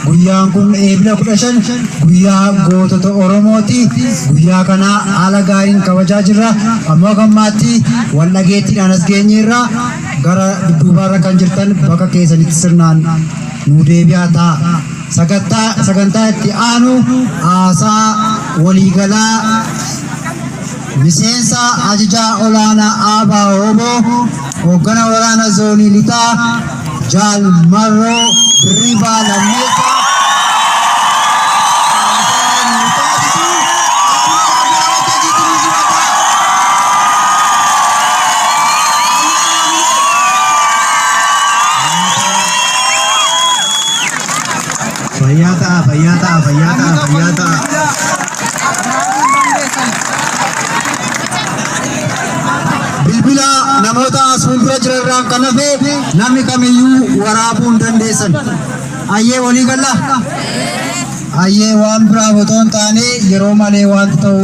guyyaan kun eebila 15 guyyaa gootota Oromooti. Guyyaa kana haala gaariin kabajaa jirra. Ammoo gammaatti wal dhageettiidhaan as geenyeerra gara dudduubaarra kan jirtan bakka keessanitti sirnaan nu deebi'aa ta'a. Sagantaa itti aanu haasaa waliigalaa miseensa ajajaa olaanaa Aabaa Oboo hoogganaa waraana zoonii lixaa Jaal Marroo Dirribaa Lammeessaa Fayyata. Bilbila namoota fuuldura jiran kan hafe namni kamiyyuu waraabuu hin dandeessan. Ayyee walii galla. Ayyee waan biraa otoo hin taane yeroo malee wanti ta'u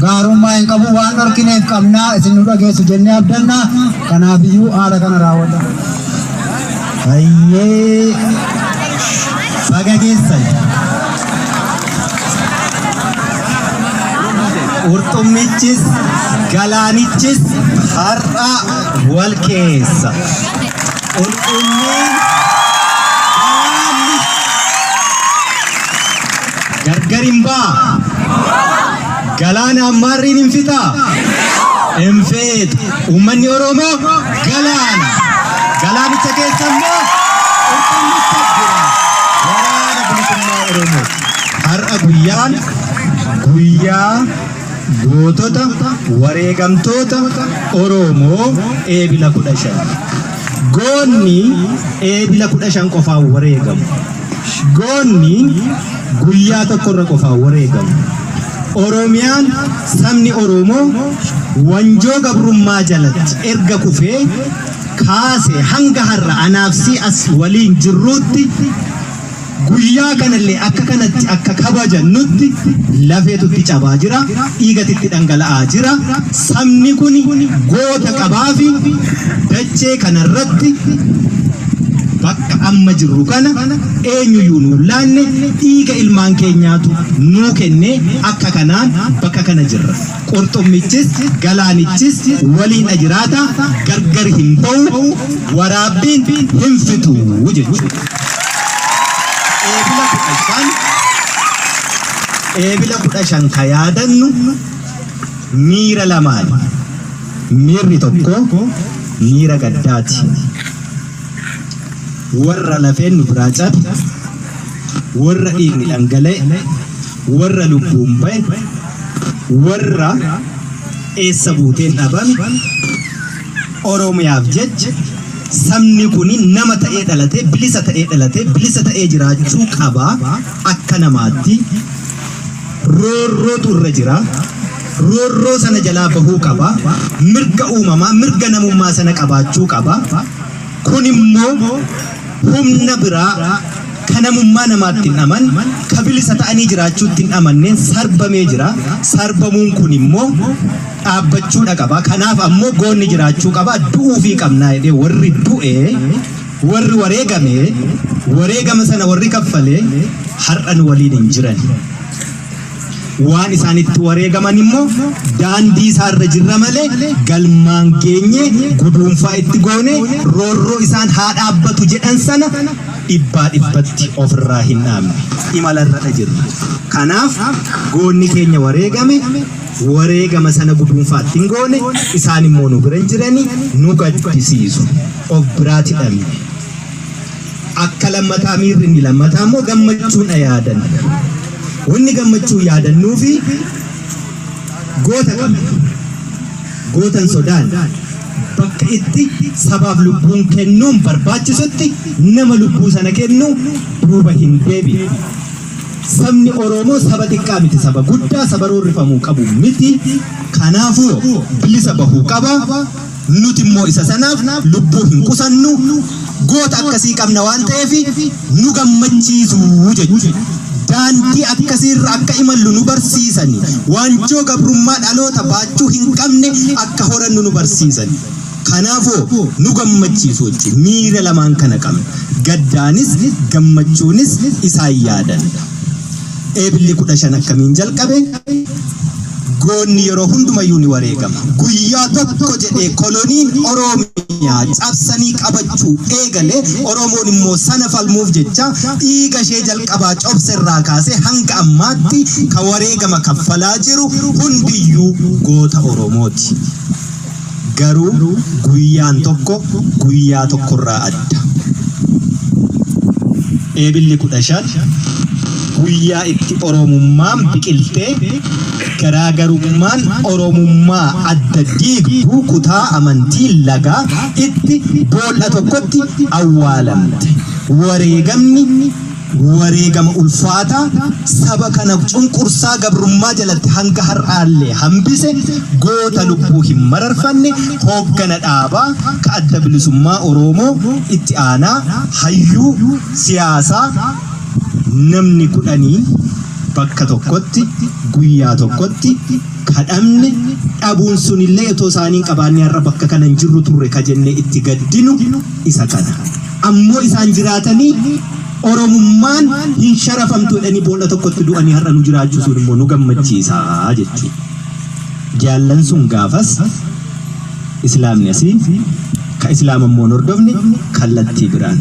gaarummaa hin qabu waan dhorkineef qabnaa isin nu dhageessu jennee abdanna. Kanaafiyyuu haala kana raawwadha. Ayyee baga geessan. Urxummichis galaanichis har'a wal keessa. Urxummiin galaanni gargar hin ba'a. Galaana ammaarriin hin fixaa. Hin feetu. Uummanni Oromoo galaana. Galaanicha keessa immoo urxummicha jira. Waraana bilisummaa Oromoo. Har'a guyyaa gootota wareegamtoota Oromoo eebila 15. Goonni eebila 15 qofaan wareegamu. Goonni guyyaa tokkorra qofaan wareegamu. Oromiyaan sabni Oromoo wanjoo gabrummaa jalatti erga kufee kaasee hanga har'a anaafsii as waliin jirruutti guyyaa kanallee akka kanatti akka kabajannutti lafeetutti cabaa jira, dhiigatitti dhangala'aa jira. Sabni kun goota qabaa fi dachee kanarratti bakka amma jirru kana eenyuyyuu nuun laanne dhiiga ilmaan keenyaatu nuu kennee akka kanaan bakka kana jirra. Qurxummichis galaanichis waliin jiraata, gargar hin ba'u, waraabbiin hin fitu jechuudha. Eebila 15 ka yaadannu miira lamaan. Miirri tokko miira gaddaati. Warra lafeen nu biraa cabe, warra dhiigni dhangala'e, warra lubbuun ba'e, warra eessa buuteen dhabame Oromiyaaf jecha sabni kuni nama ta'ee dhalatee bilisa ta'ee jiraachuu qaba. Akka namaatti roorrootu irra jira. Roorroo sana jalaa bahuu qaba. Mirga uumamaa, mirga namummaa sana qabaachuu qaba. Kun immoo humna biraa kan namummaa namaatti hin aman, ka bilisa ta'anii jiraachuutti hin amanneen sarbamee jira. Sarbamuun kun immoo dhaabbachuudha qaba. Kanaaf ammoo goonni jiraachuu qaba. Du'uufii qabnaa jedhee warri du'ee, warri wareegama sana warri kaffalee har'an waliin hin jiran. Waan isaanitti wareegaman immoo daandii isaarra jirra malee galmaan geenye guduunfaa itti goone roorroo isaan haa dhaabbatu jedhan sana dhibbatti ofirraa hin dhaabne imalarra jirra. Kanaaf goonni keenya wareegama sana guduunfaatti hin goone, isaan immoo nu bira jiranii nu gaddisiisu. Of biraati dhabne. Akka lammataa miirri inni lammataa immoo gammachuudha yaadan. Wanni gammachuu yaadannuu fi goota qabna. Gootan sodaan bakka itti sabaaf lubbuun kennuun barbaachisutti nama lubbuu sana kennu duuba hin deebi'u. Sabni Oromoo saba xiqqaa miti, saba guddaa, saba roorrifamuu qabu miti. Kanaafuu bilisa bahuu qaba. Nuti immoo isa sanaaf lubbuu hin qusannu. Goota akkasii qabna waan ta'eef nu gammachiisu jechuudha. Daandii akkasiirra akka imallu nu barsiisani. Wanjoo gabrummaa dhaloota baachuu hin qabne akka horannu nu barsiisani. Kanaafuu nu gammachiisu jechuudha. Miira lamaan kana qabna. gaddaanis gammachuunis isaan yaadan. Eebilli 15 akkamiin jalqabe goonni yeroo hundumayyuu ni wareegama. Guyyaa tokko jedhee koloniin Oromiyaa cabsanii qabachuu eegale Oromoon immoo sana falmuuf jecha dhiiga ishee jalqabaa cobserraa kaasee hanga ammaatti ka wareegama kaffalaa jiru hundiyyuu goota Oromooti. Garuu guyyaan tokko guyyaa tokkorraa adda. Eebilli 15 guyyaa itti Oromummaan biqiltee garaagarummaan Oromummaa adda diigduu kutaa amantii lagaa itti boolla tokkotti awwaalamte. Wareegama ulfaataa saba kana cunqursaa gabrummaa jalatti hanga har'aallee hambise goota lubbuu hin mararfanne hooggana dhaabaa ka adda bilisummaa Oromoo itti aanaa hayyuu siyaasaa namni 10 bakka tokkotti guyyaa tokkotti kadhamne dhabuun sunillee itoo isaaniin qabaannee har'a bakka kana hin jirru turre ka jennee itti gaddinu isa kana. Ammoo isaan jiraatanii Oromummaan hin sharafamtu jedhanii boolla tokkotti du'anii har'a nu jiraachuu sun immoo nu gammachiisa jechuudha. Jaallan sun gaafas Islaamni asii ka Islaam ammoo hordofne kallattii biraan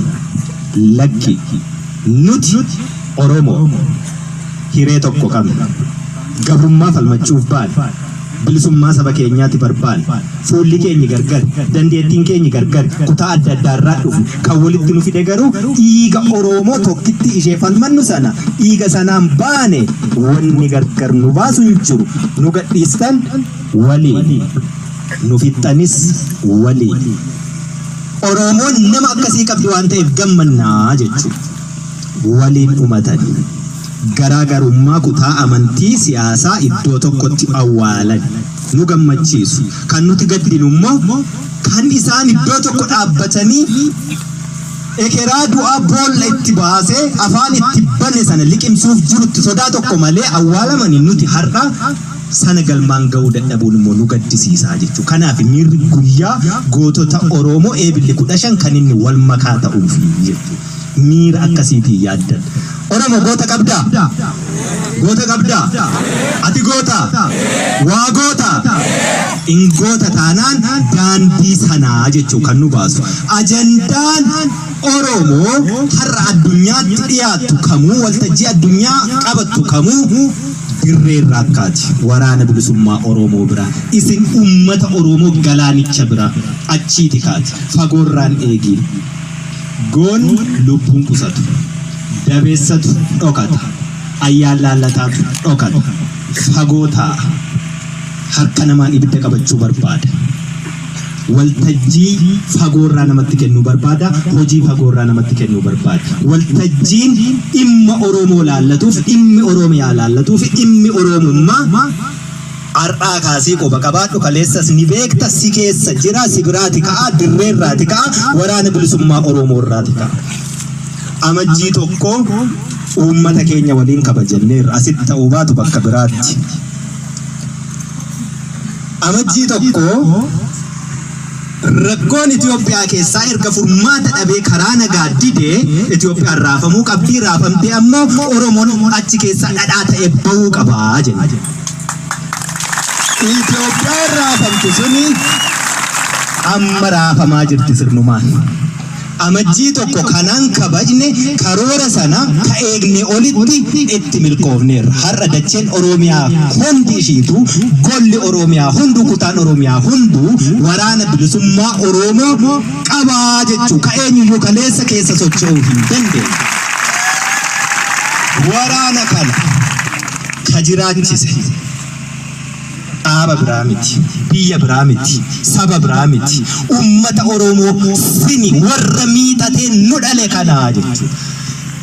lakki nuti Oromoo hiree tokko qabna. Gabrummaa falmachuuf baane bilisummaa saba keenyaatti barbaanne fuulli keenya gargar dandeettiin keenya gargar kutaa adda addaarraa dhufu kan walitti nu fide garuu dhiiga Oromoo tokkitti ishee falmannu sana dhiiga sanaan baane wanni gargar nu baasu hin jiru. Nu gadhiistan walii nu fixxanis walii. Oromoon nama akkasii qabdi waan ta'eef gammannaa jechuudha. Waliin dhumatan garaagarummaa kutaa amantii siyaasaa iddoo tokkotti awwaalan nu gammachiisu. Kan nuti gaddinu immoo kan isaan iddoo tokko dhaabbatanii ekeraa du'aa boolla itti baasee afaan itti bane sana liqimsuuf jirutti sodaa tokko malee awwaalamanii nuti har'a sana galmaan ga'uu dadhabuun immoo nu gaddisiisaa jechuudha. Kanaaf miirri guyyaa gootota Oromoo eebilli 15 kan inni wal makaa ta'uuf jechuudha. Miira akkasiitiin yaaddan. Oromoo goota qabdaa? Goota qabdaa? Ati goota? Waa goota? In goota taanaan daandii sanaa jechuu kan nu baasu. Ajandaan Oromoo har'a addunyaatti dhiyaattu kamuu waltajjii addunyaa qabattu kamuu dirree rakkaati. Waraana bilisummaa Oromoo bira isin ummata Oromoo galaanicha bira achiiti kaati. Fagoorraan eegiin. Goon lubbuun qusatu dabeessatu dhokata ayyaan laallataatu dhokata fagoo taa'a harka namaan ibidda qabachuu barbaada. Waltajjii fagoorraa namatti kennuu barbaada. Hojii fagoorraa namatti kennuu barbaada. Waltajjiin dhimma Oromoo laallatuuf dhimmi Oromiyaa laallatuuf dhimmi Oromummaa ar'aa kaasii qoba qabaadhu kaleessas ni beekta si keessa jira si biraati ka'a dirreerraati ka'a waraana bilisummaa Oromoorraati ka'a. Amajjii tokko uummata keenya waliin kabajanneerra asitti ta'uu baatu bakka biraatti. Amajjii tokko rakkoon Itoophiyaa keessaa erga furmaata dhabee karaa nagaa didee Itoophiyaan raafamuu qabdii raafamtee ammoo Oromoon achi keessaa dhadhaa ta'ee bahuu qabaa jenna. Itoophiyaan raafamtu suni amma raafamaa jirti sirnumaan. Amajjii tokko kanaan kabajne karoora sana ka eegne olitti itti milkoofneerra. Har'a dacheen Oromiyaa hundi ishiitu golli Oromiyaa hundu kutaan Oromiyaa hundu waraana bilisummaa Oromoo qabaa jechuu ka eenyuyyuu kaleessa keessa socho'uu hin dandeenye. Waraana kana ka jiraachise dhaaba biraa miti, biyya biraa miti, saba biraa miti, ummata Oromoo sini warra miidhatee nu dhale kanaa jechuudha.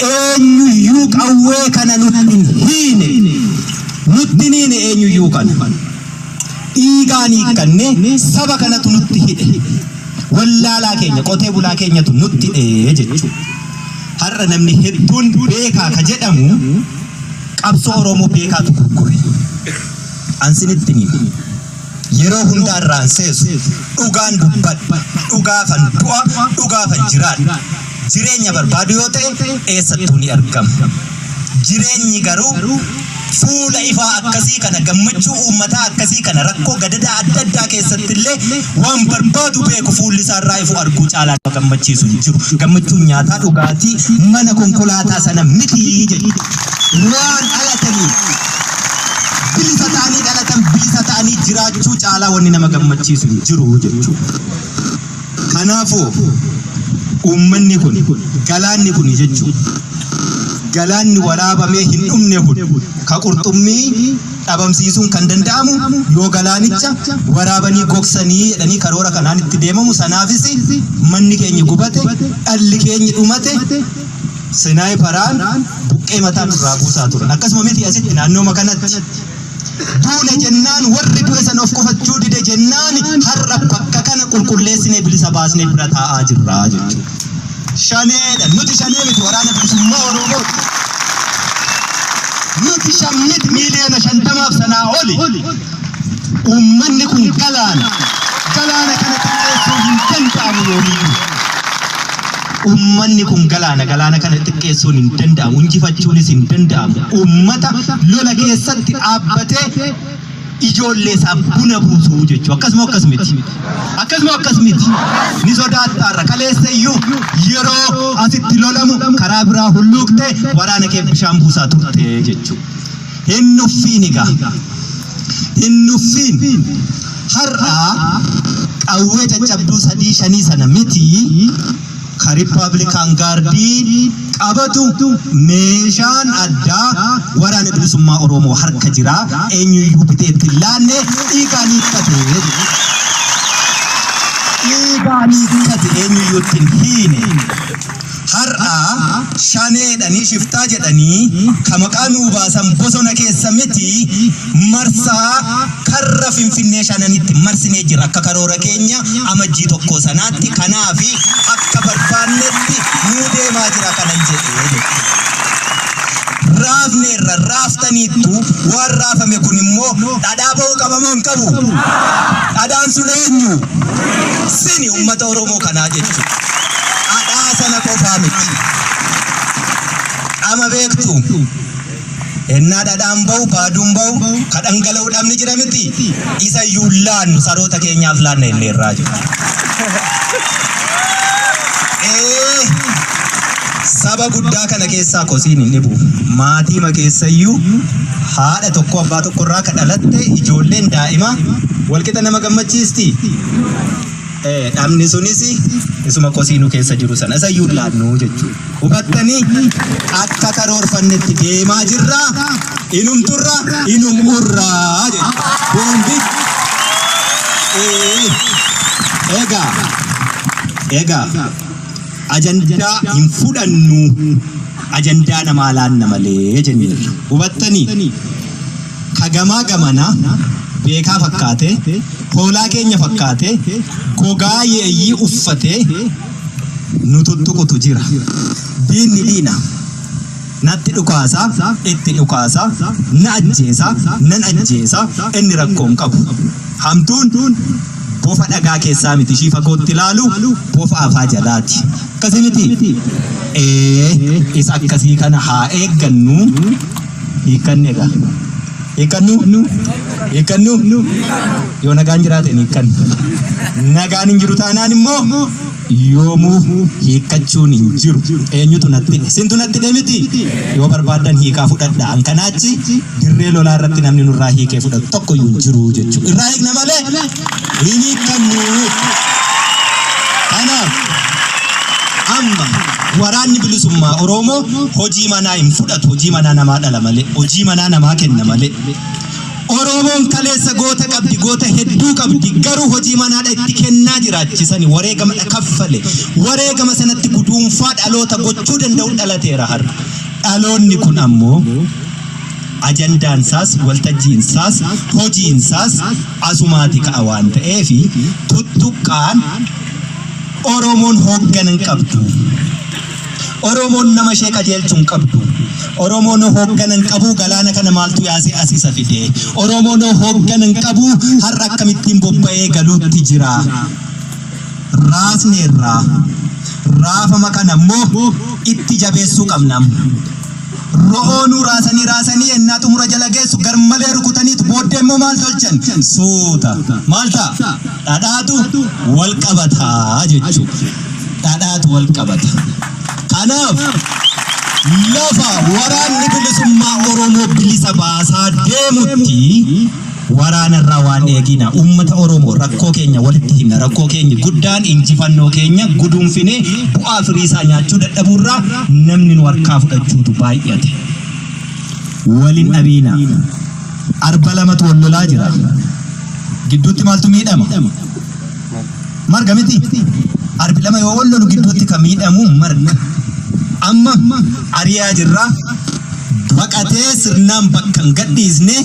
Eenyuyyuu qawwee kana nutti hiine nutti niine eenyuyyuu kana dhiigaan hiikkannee saba kanatu nutti hidhe wallaalaa keenya qotee bulaa keenyatu nutti hidhe jechuudha. Har'a namni hedduun beekaa ka jedhamu qabsoo Oromoo beekaatu gurgure. Ansinitti ni yeroo hundaarraan seesu dhugaan dubbadhu dhugaafan du'a dhugaafan jiraadhu jireenya barbaadu yoo ta'e eessattuu ni argama. Jireenyi garuu fuula ifaa akkasii kana gammachuu uummataa akkasii kana rakkoo gadadaa adda addaa keessatti illee waan barbaadu beeku fuulli isaa irraa ifu arguu caalaa gammachiisu hin jiru. Gammachuun nyaataa dhugaatii mana konkolaataa sana miti jedhu. Waan dhalatanii bilisa ta'anii dhalatan bilisa ta'anii jiraachuu caalaa wanni nama gammachiisu hin jiru jechuudha. Kanaafuu uummanni kun galaanni kun jechuudha. Galaanni waraabamee hin dhumne kun ka qurxummii dhabamsiisuun kan danda'amu yoo galaanicha waraabanii gogsanii jedhanii karoora kanaan itti deemamu sanaafis manni keenya gubate dhalli keenya dhumate sinaayiparaan buqqee mataa nurraa buusaa turan. Akkasuma miti asitti naannooma kanatti duune jennaan warri du'e san of qofachuu dide jennaan har'a bakka kana qulqulleessinee bilisa baasnee bira taa'aa jirra jechuudha. Shaneedha nuti shanee miti waraana bilisummaa Oromoo. Nuti shammit miiliyoona 50 sanaa oli. Uummanni kun galaana kana xiqqeessuu hin danda'amu yoomiyyuu. Uummanni kun galaana kana xiqqeessuun hin danda'amu, injifachuunis hin danda'amu. Uummata lola keessatti dhaabbatee ijoollee isaa buna buusuu jechuudha. Akkasuma miti. Ni sodaattaarra kaleessayyuu yeroo asitti lolamu karaa biraa hulluuqte waraana kee bishaan buusaa turte jechuudha. Hin nuffiin har'aa qawwee caccabduu 3-5 sana miti ka Riippaabilikaan gaardii qabatu meeshaan addaa waraana bilisummaa Oromoo harka jira. Eenyuyyuu bitee itti laanne dhiigaan hiikkate eenyuyyuu ittiin hiine. Har'a shaneedhanii shiftaa jedhanii ka maqaa nuu baasan bosona keessa miti marsaa karra Finfinnee shananitti marsinee jira akka karoora keenya amajjii 1 sanaatti. Kanaafi akka barbaannetti nuu deemaa jira kanan jedhee. Raafneerra raaftaniittu waan raafame kun immoo dhadhaa ba'uu qabamoo hin qabu? Dhadhaan sun eenyu? Sini uummata Oromoo kanaa jechuudha. Dhadhaa sana qofaa miti. Ama beektu ennaa dhadhaan ba'u baaduun ba'u ka dhangala'uu dhabni jira miti. Isa iyyuu laannu saroota keenyaaf laanna inni irraa jiru. Saba guddaa kana keessaa kosiin hin dhibu. Maatii keessayyuu haadha tokko abbaa tokko irraa ka dhalatte ijoolleen daa'ima walqixa nama gammachiisti. Dhabni sunis isuma kosiinu keessa jiru sana isayyuu laannu jechuudha. Hubattanii akka karoorfannetti deemaa jirra. Inumturra inumurraa jechuudha. Egaa ajandaa hin fudhannu, ajandaa namaa laanna malee jenneerra. Hubattanii kagamaa gamana beekaa fakkaate hoolaa keenya fakkaate gogaa yeeyyii uffate nu tuttuqutu jira. Diinni diina natti dhukaasa, itti dhukaasa, na ajjeesa, nan ajjeesa, inni rakkoon qabu. Hamtuun bofa dhagaa keessaa miti ishii fagootti ilaalu bofa afaa jalaati. Akkasii miti? Isa akkasii kana haa eeggannu. Hiikkanne egaa. Hiikkannu yoo nagaan jiraate ni hiikkannu. Nagaan hin jiru taanaan immoo yoomuu hiikkachuun hin jiru. Eenyutu natti sintu natti miti? Yoo barbaadan hiikaa fudhadha. Ankanaachi dirree lolaa irratti namni nurraa hiikee fudhatu tokkoyyuu hin jiru jechuudha. Irraa hiikna malee hin hiikkannu. Kanaaf amma waraanni bilisummaa Oromoo hojii manaa hin fudhatu. Hojii manaa namaa dhala malee, hojii manaa namaa kenna malee. Oromoon kaleessa goota qabdi, goota hedduu qabdi. Garuu hojii manaadha itti kennaa jiraachisanii wareegama kaffale. Wareegama sanatti guduunfaa dhaloota gochuu danda'u dhalateera har'a. Dhaloonni kun ammoo ajandaansaas, waltajjiinsaas, hojiinsaas asumaati ka'a waan ta'eefi tuttuqqaan Oromoon hoogganan qabdu. Oromoon nama ishee qajeelchuun qabdu. Oromoon hoogganan qabu galaana kana maaltu yaasee asisa fide. Oromoon hoogganan qabu har'a akkamittiin bobba'ee galuutti jira. Raasneerraa raafama kana immoo itti jabeessuu qabna. Ro'oonuu raasanii ennaa xumura jala geessu garmalee rukutaniitu booddee immoo maal tolchan suuta maal ta'a dhadhaatu wal qabataa jechuudha. Dhadhaatu wal qabata. Kanaaf lafa waraanni bilisummaa Oromoo bilisa baasaa deemutti waraanarraa waan eegina. Uummata Oromoo rakkoo keenya walitti himna. Rakkoo keenya guddaan injifannoo keenya guduunfinee bu'aa firii isaa nyaachuu dadhabuurraa namni nu harkaa fudhachuutu baay'ate. Waliin dhabiina. Arba lamatu wal lolaa jira. Gidduutti maaltu miidhama? Marga miti. Arbi lama yoo wal lolu gidduutti kan miidhamu marga. Amma ariyaa jirra. Baqatee sirnaan bakka hin gadhiisne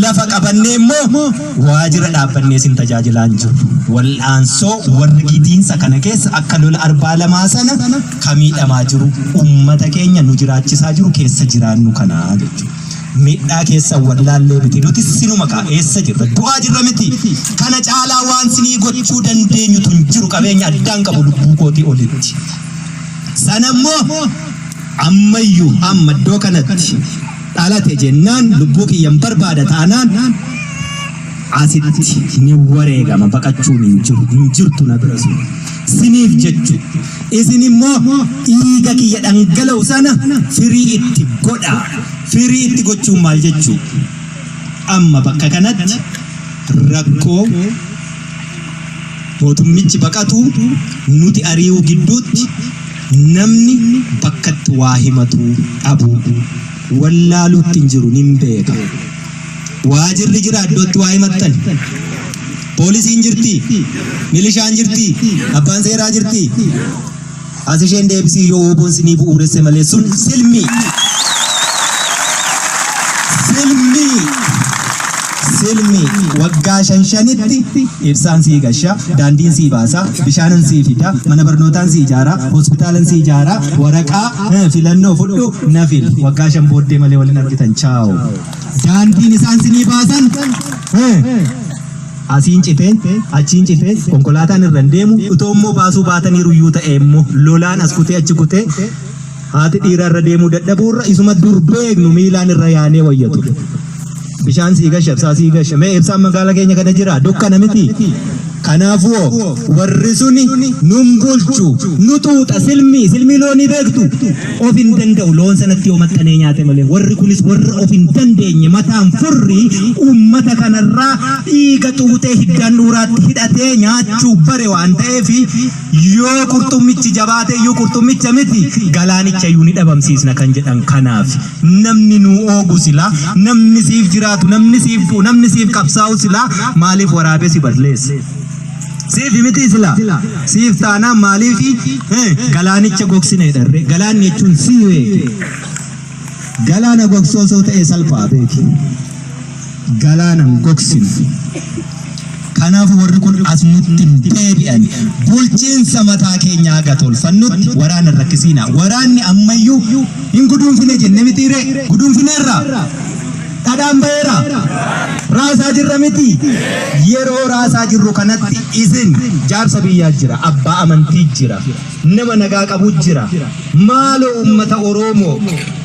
lafa qabannee immoo waajjira dhaabbannee sin tajaajilaa jiru. Wal'aansoo warri gitiinsa kana keessa akka lola arbaa lamaa sana kan miidhamaa jiru uummata keenya nu jiraachisaa jiru keessa jiraannu kana jechuudha. Miidhaa keessa wallaallee miti nuti sinuma eessa jirra du'aa jirra miti. Kana caalaa waan sinii gochuu dandeenyutu hin jiru qabeenya addaan qabu lubbuu kootii olitti. Sanammoo ammayyuu amma iddoo kanatti dhalate jennaan lubbuu kiyyan barbaada taanaan asitti ni wareegama baqachuun hin jirtu na bira sun siniif jechu isin immoo dhiiga kiyya dhangala'u sana firii itti godha. Firii itti gochuun maal jechuu amma bakka kanatti rakkoo mootummichi baqatu nuti ari'uu gidduutti namni bakkatti waa himatu dhabu wallaaluutti hin jiru nin beeka. Waajirri jira iddootti waa himattan. Poolisiin jirti, milishaan jirti, abbaan seeraa jirti. As isheen deebisii yoo oboon sinii bu'uuresse malee sun silmi. Silmi waggaa shanitti ibsaan sii gasha, daandiin sii baasa, bishaanan sii fida, mana barnootaan sii ijaara, hospitaalan sii ijaara, waraqaa filannoo fudhu nafil waggaa 5 booddee malee waliin argitan chaawo. Daandiin isaan sinii baasan asiin citeen achiin citeen konkolaataan irra deemu utoo immoo baasuu baataniiru iyyuu ta'e immoo lolaan as kutee achi kutee haati dhiira irra deemuu dadhabuurra isuma dur beeknu miilaan irra yaanee wayyatu. Bishaan sii gasha, ibsaa sii gasha. Mee ibsaan magaalaa keenya kana jira dukkana miti. Kanaafuu warri suni nun bulchu nu tuuxa silmi loonii beektu of hin danda'u loon sanatti yoo maxxanee nyaate malee warri kunis warra of hin dandeenye mataan furrii uummata kanarraa dhiiga tuutee hiddaan dhuuraatti hidhatee nyaachuu bare waan ta'eef yoo qurxummichi jabaate iyyuu qurxummicha miti galaanicha iyyuu ni dhabamsiisna kan jedhan. Kanaaf namni nu oogu sila namni siif jiraatu namni siif du'u namni siif qabsaa'u sila maaliif waraabee si balleesse? Siif miti sila siif taanaan maaliifi galaanicha gogsine dharre galaanni jechuun siiwee galaana gogsoosoo ta'e salphaa beeki galaanan gogsine. Kanaaf warri kun as nutti hin deebi'an bulchiinsa mataa keenyaa haga tolfannutti waraana rakkisiina. Waraanni ammayyuu hin guduunfine jenne mitiire guduunfineerra dhadhaan baheera raasaa jirra miti. Yeroo raasaa jirru kanatti isin jaarsa biyyaa jira, abbaa amantii jira, nama nagaa qabu jira. Maaloo uummata Oromoo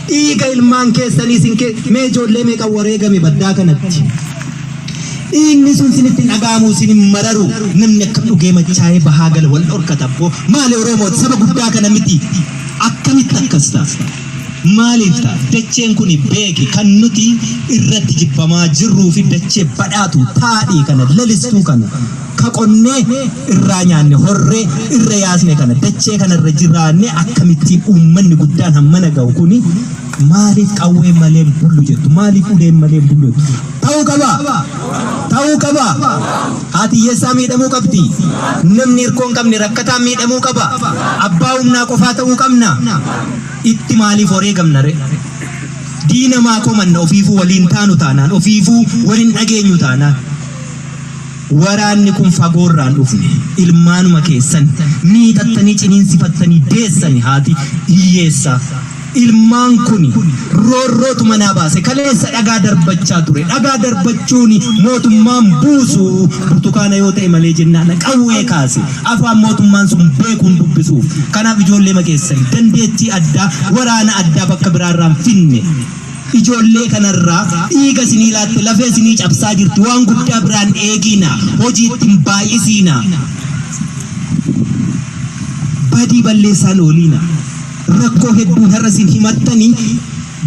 dhiiga ilmaan keessanii isin mee ijoollee meeqa wareegame baddaa kanatti. Inni sun sinitti dhagaamu sinin mararu namni akka dhugee machaa'ee bahaa gala wal dhorkata boo maali Oromoo saba guddaa kana miti akkamitti akkas ta'a? Maaliif ta'a? Dacheen kun beeki kan nuti irratti jibbamaa jirruu fi dachee badhaatu taadhii kana lalistuu kana ka qonnee irraa nyaanne horree irra yaasne kana dachee kana irra jiraanne akkamittiin uummanni guddaan hammana ga'u kuni maaliif qawwee malee bullu jettu? Maaliif uleen malee bullu jettu? Ta'uu qaba. Haati hiyyeessaa miidhamuu qabdi. Namni hirkoo hin qabne rakkataan miidhamuu qaba. Abbaa humnaa qofaa ta'uu qabna. Itti maaliif wareegamna re? Diina maa komanna ofiifuu waliin taanu taanaan ofiifuu waliin dhageenyu taanaan. Waraanni kun fagoorraan dhufne ilmaanuma keessan miidhattanii ciniinsifattanii deessani haati hiyyeessaa. ilmaan kuni roorrootu manaa baase kaleessa dhagaa darbachaa ture dhagaa darbachuuni mootummaan buusu burtukaana yoo ta'e malee jennaan qawwee kaase afaan mootummaan sun beekuun dubbisuuf kanaaf ijoollee makeessan dandeettii addaa waraana addaa bakka biraarraan finne ijoollee kanarraa dhiiga sinii laatte lafee sinii cabsaa jirti waan guddaa biraan eegina hojiitti hin baay'isiina badii balleessaan ooliina rakkoo hedduun har'asin himattanii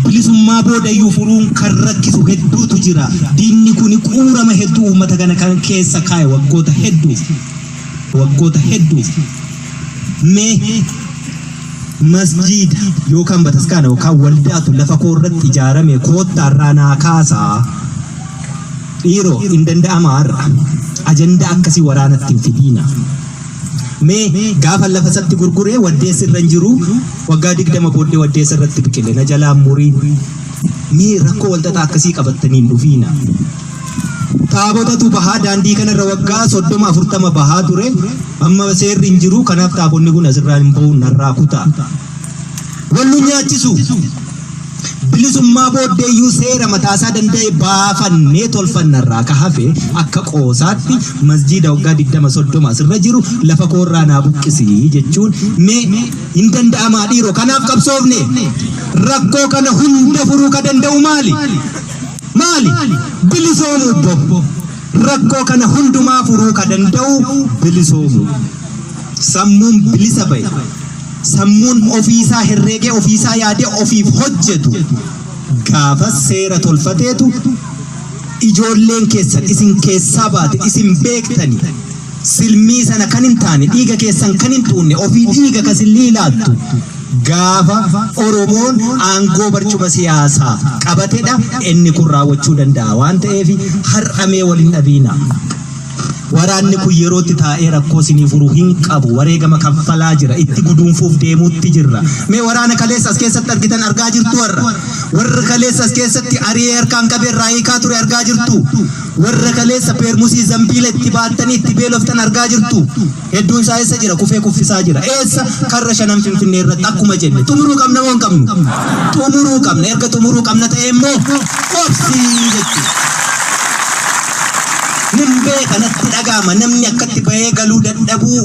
bilisummaa boodayyuu furuun kan rakkisu hedduutu jira diinni kun quurama hedduu uummata kana kan keessa kaa'e waggoota hedduuf mee masjiida yookaan bataskaana yookaan waldaatu lafa koo irratti ijaarame koottaarraa naa kaasaa dhiiroo hin danda'ama har'a ajandaa akkasii waraanatti hin fidiina mee gaafa lafa satti gurguree waddeessa irra hin jiru waggaa 20 booddee waddeessa irratti biqile na jalaa muriin mee rakkoo walxaxaa akkasii qabattanii hin dhufiina taabotatu bahaa daandii kanarra waggaa 30-40 bahaa ture amma seerri hin jiru kanaaf taabonni kun asirraa hin ba'uun narraa kutaa wallu nyaachisu bilisummaa booddeeyyuu seera mataasaa danda'e baafannee tolfannarraa ka hafe akka qoosaatti masjiida waggaa 20-30 asirra jiru lafa koorraa naa buqqisii jechuun mee hin danda'amaa dhiiroo kanaaf qabsoofne rakkoo kana hunda furuu ka danda'u maali bilisoomu bobbo rakkoo kana hundumaa furuu ka danda'u bilisoomu sammuun bilisa bahe sammuun ofiisaa herreegee ofiisaa yaadee ofiif hojjetu gaafa seera tolfateetu ijoolleen keessan isin keessaa baate isin beektanii silmii sana kan hin taane dhiiga keessan kan hin tuunne ofii dhiiga kasin liilaattu gaafa Oromoon aangoo barcuma siyaasaa qabatedha inni kun raawwachuu danda'a waan ta'eef har'amee waliin dhabiina waraanni kun yerootti taa'ee rakkoo sinii furuu hin qabu wareegama kaffalaa jira itti guduunfuuf deemuutti jirra mee waraana kaleessa as keessatti argitan argaa jirtu warra kaleessa as keessatti ari'ee harkaan qabee irraa hiikaa ture argaa jirtu warra kaleessa peermusii zambiila itti baattanii itti beeloftan argaa jirtu hedduun isaa eessa jira kufee kuffisaa jira eessa karra 5 Finfinnee irratti akkuma jenne xumuruu qabna moo hin qabnu xumuruu qabna erga xumuruu qabna ta'e immoo obsii jechuudha nimbee kanatti dhagaama namni akkatti bahee galuu dadhabuu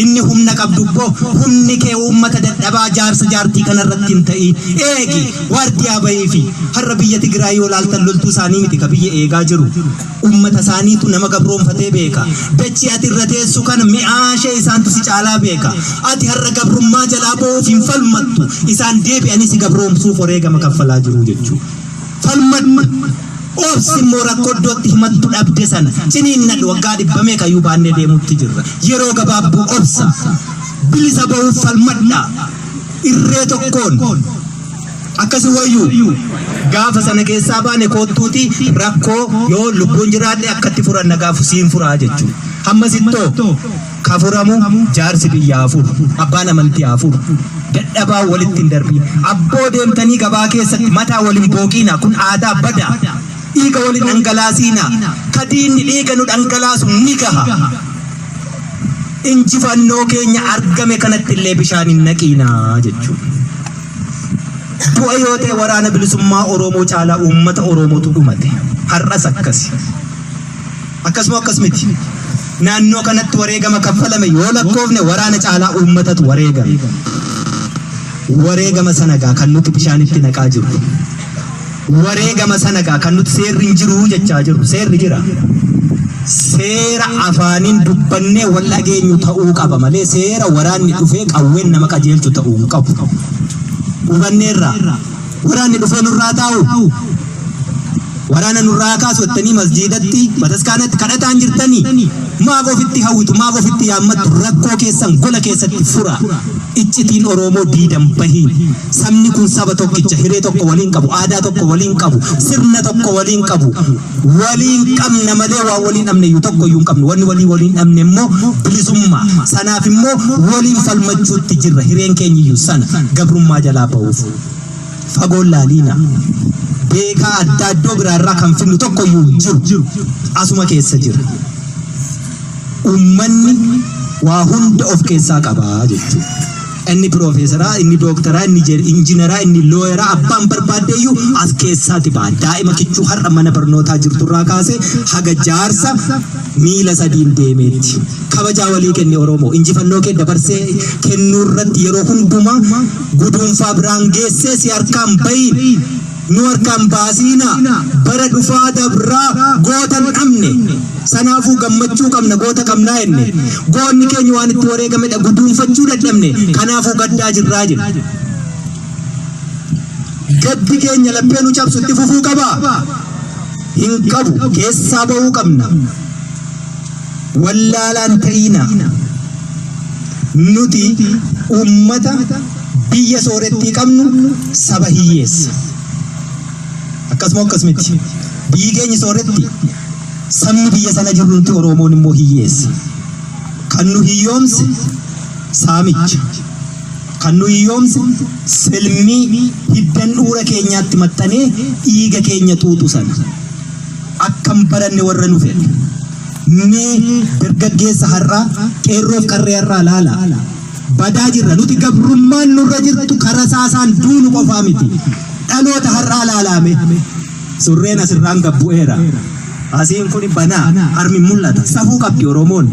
inni humna qabdubbo humni kee uummata dadhabaa jaarsa jaartii kanarratti hin ta'i eegi waardiyaa bahee fi har'a biyya Tigraay yoo laaltan loltuu isaanii miti ka biyya eegaa jiru uummata isaaniitu nama gabroonfatee beeka dachii ati irra teessu kana mi'aashee isaantu si caalaa beeka ati har'a gabrummaa jalaa ba'uuf hin falmattu isaan deebi'anii si gabroomsuuf wareegama kaffalaa jiru jechuudha falmadhu obsimmoo rakkoddootti himattu dhabde sana ciniinnadhu waggaa 100 kayyuu baannee deemuutti jirra yeroo gabaabduu obsa bilisa ba'uuf falmadha irree tokkoon akkasi wayyuu gaafa sana keessaa baane koottuuti rakkoo yoo lubbuun jiraadhe akkatti furanna gaafu siin furaa jechuudha hammasittoo ka furamu jaarsi biyyaa furu abbaan amantii furu dadhabaa walitti hin darbiin abboo deemtanii gabaa keessatti mataa waliin booqiina kun aadaa badaa dhiiga waliin dhangalaasiina kadiinni dhiiga nu dhangalaasu ni gaha injifannoo keenya argame kanatti illee bishaan hin naqiinaa jechuudha bu'a yoo ta'e waraana bilisummaa Oromoo caalaa uummata Oromootu dhumate har'as akkasuma miti naannoo kanatti wareegama kaffalame yoo lakkoofne waraana caalaa uummatatu wareegama sanagaa kan nuti bishaanitti naqaa jirru wareegama sanagaa kan nuti seerri hin jiru jechaa jirru seerri jira seera afaaniin dubbannee wal dhageenyu ta'uu qaba malee seera waraanni dhufee qawween nama qajeelchu ta'uu hin qabu hubanneerra waraanni dhufee nurraa taa'u waraana nurraa kaasu jettanii masjiidatti bataskaanatti kadhataan jirtanii maaf ofitti hawwitu maaf ofitti yaammattu rakkoo keessan gola keessatti fura iccitiin Oromoo diidan bahiin sabni kun saba tokkicha hiree tokko waliin qabu aadaa tokko waliin qabu sirna tokko waliin qabu waliin qabna malee waa waliin dhabne iyyuu tokko iyyuu hin qabnu wanni waliin dhabne immoo bilisummaa sanaaf immoo waliin falmachuutti jirra hireen keenya iyyuu sana gabrummaa jalaa ba'uuf fagoon laaliina beekaa adda addoo biraarraa kan finnu tokko iyyuu jiru asuma keessa jira ummanni waa hunda of keessaa qabaa jechuudha inni profeesara, inni dooktara, inni injiinera, inni looyera, abbaan barbaadeeyyuu as keessaati ba'a. Daa'ima kichuu har'a mana barnootaa jirturraa kaasee haga jaarsa miila sadiin deemeetti. Kabajaa walii kenne Oromoo injifannoo kee dabarsee kennuu irratti yeroo hundumaa guduunfaa biraan geessee si harkaan bahiin nu harkaan baasiina bara dhufaa dabraa gootan dhabne. Sanaafuu gammachuu qabna goota qabnaa enne goonni keenya waan itti wareegamedha guduunfachuu dadhabne kanaafuu gaddaa jirraa jira. Gaddi keenya lapheenu cabsu itti fufuu qaba hin qabu keessaa bahuu qabna. Wallaalaan ta'ina nuti ummata biyya soorettii qabnu saba hiyyeessa akkasumatti biyyi keenya sooretti sabni biyya sana jiru nuti Oromoon immoo hiyyeessa. Kan nu hiyyoomse saamicha, kan nu hiyyoomse silmii hiddan dhuura keenyaatti maxxanee dhiiga keenya tuutu sana akkam baranne warra nu fedhe. Mee dargaggeessa har'aa qeerroof qarree har'aa laala badaa jirra nuti gabrummaan nurra jirtu karaa saasaan duunu qofaa miti dhaloota har'aa laalame surreen asirraan gabbu'eera. Asiin kun banaa harmi mul'ata safuu qabdi Oromoon.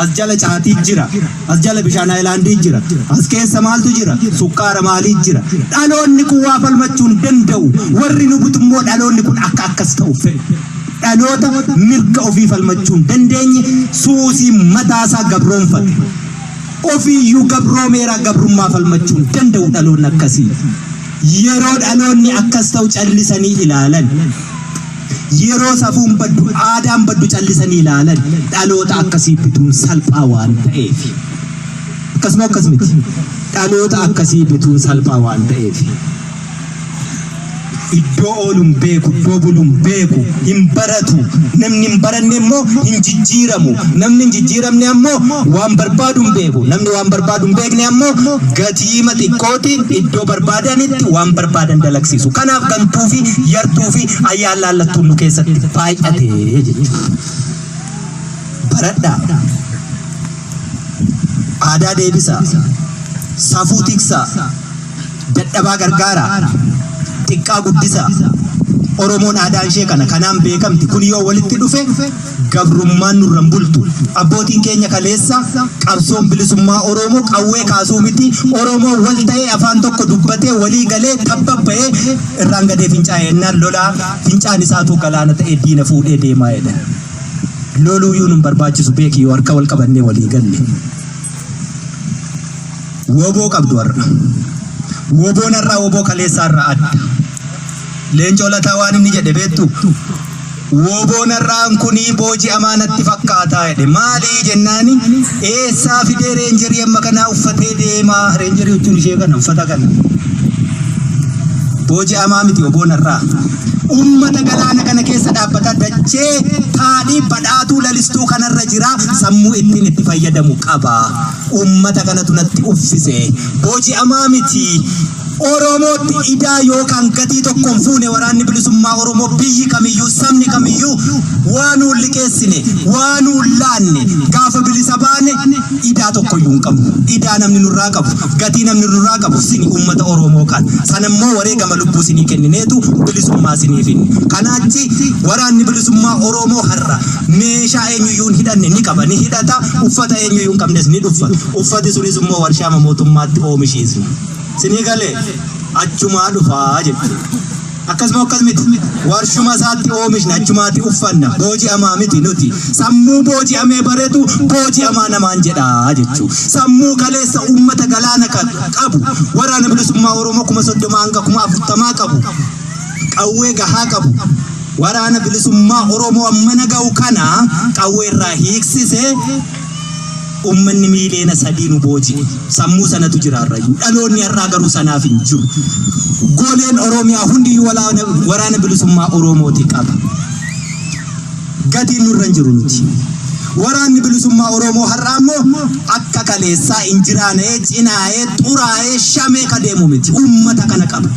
As jala caatii jira, as jala bishaan Haayilaandii jira, as keessa maaltu jira, sukkaara maalii jira. Dhaloonni kun waa falmachuu hin danda'u. Warri nu butummoo dhaloonni kun akka akkas ta'u fedhu. Dhaloota mirga ofii falmachuu hin dandeenye suusii mataasaa gabroonfate. Ofiiyyuu gabroomeera gabrummaa falmachuu hin danda'u dhaloonni akkasii. Yeroo dhaloonni akkas ta'u callisanii ilaalan. Yeroo safuun baddu aadaan baddu callisanii ilaalan dhaloota akkasii bituun salphaa waan ta'eef. Akkasumatti dhaloota akkasii bituun salphaa waan ta'eef. Iddoo ooluun beeku, iddoo buluun beeku, hin baratu. Namni hin baranne immoo hin jijjiiramu. Namni hin jijjiiramne ammoo waan barbaadu hin beeku. Namni waan barbaadu hin beekne ammoo gatii xiqqootiin iddoo barbaadanitti waan barbaadan dalagsiisu. Kanaaf gantuu fi yartuu fi ayyaan laallattuun nu keessatti baay'atee jechuudha. Baradhaa. Aadaa deebisaa. Safuu tiksaa. Dadhabaa gargaaraa. Xiqqaa guddisaa. Oromoon aadaan ishee kanaan beekamti. Kun yoo walitti dhufe gabrummaan nurran bultu. Abbootiin keenya kaleessa qabsoon bilisummaa Oromoo qawwee kaasuu miti. Oromoo wal ta'ee afaan tokko dubbatee walii galee tabbaba'ee irraan gadee fincaa'ee ennaan lolaa fincaan isaatu galaana ta'ee diina fuudhee deemaa jedha. Loluuyyuu nun barbaachisu beeki yoo harka wal qabannee walii galle. Woboo qabdu har'a. Woboon irraa woboo kaleessaa irraa adda. Leencoo lataa waan inni jedhe beektu woboon irraan kunii booji'amaa natti fakkaataa jedhe. Maalii jennaani eessaa fidee reenjerii amma kanaa uffatee deemaa. Reenjerii jechuun ishee kana uffata kana. Booji'amaa miti woboon irraa. Ummata galaana kana keessa dhaabbata dachee taadhii badhaatuu lalistuu kanarra jira sammuu ittiin itti fayyadamu qaba. Ummata kanatu natti uffise. Booji'amaa miti. Oromootti idaa yookaan gatii tokkoon fuune waraanni bilisummaa Oromoo biyyi kamiyyuu sabni kamiyyuu waan liqeessine waan laanne gaafa bilisa baane idaa tokkoyyuu hin qabu. Idaa namni nurraa qabu gatii namni nurraa qabu sini ummata Oromoo kan sanammoo wareegama lubbuu sinii kennineetu bilisummaa sinii finne. Kanaachi waraanni bilisummaa Oromoo har'a meeshaa eenyuyyuu hin hidhanne ni qaba ni hidhata uffata eenyuyyuu hin qabnes ni dhuffata. Uffati sunis immoo warshaa mootummaatti oomishiisna. Sinii galee achumaa dhufaa jechuudha. Akkasumatti warshuma isaatti oomishna achumaatti uffanna. Booji'amaa miti nuti. Sammuu booji'amee bareetu booji'amaa namaan jedhaa jechuudha. Sammuu kaleessa uummata galaana qabu waraana bilisummaa Oromoo 30 hanga 40 qabu. Qawwee gahaa qabu. Waraana bilisummaa Oromoo ammana ga'u kana qawwee irraa hiiksisee ummanni miileena sadiinu booji sammuu sanatu jiraarrayyuu dhaloonni har'aa garuu sanaaf hin jiru. Goleen Oromiyaa hundi waraana bilisummaa Oromooti qaba. Gatiin nurra hin jiru nuti. Waraanni bilisummaa Oromoo har'aa immoo akka kaleessaa injiraanee cinaa'ee xuraa'ee shamee ka deemu miti. Ummata kana qaba.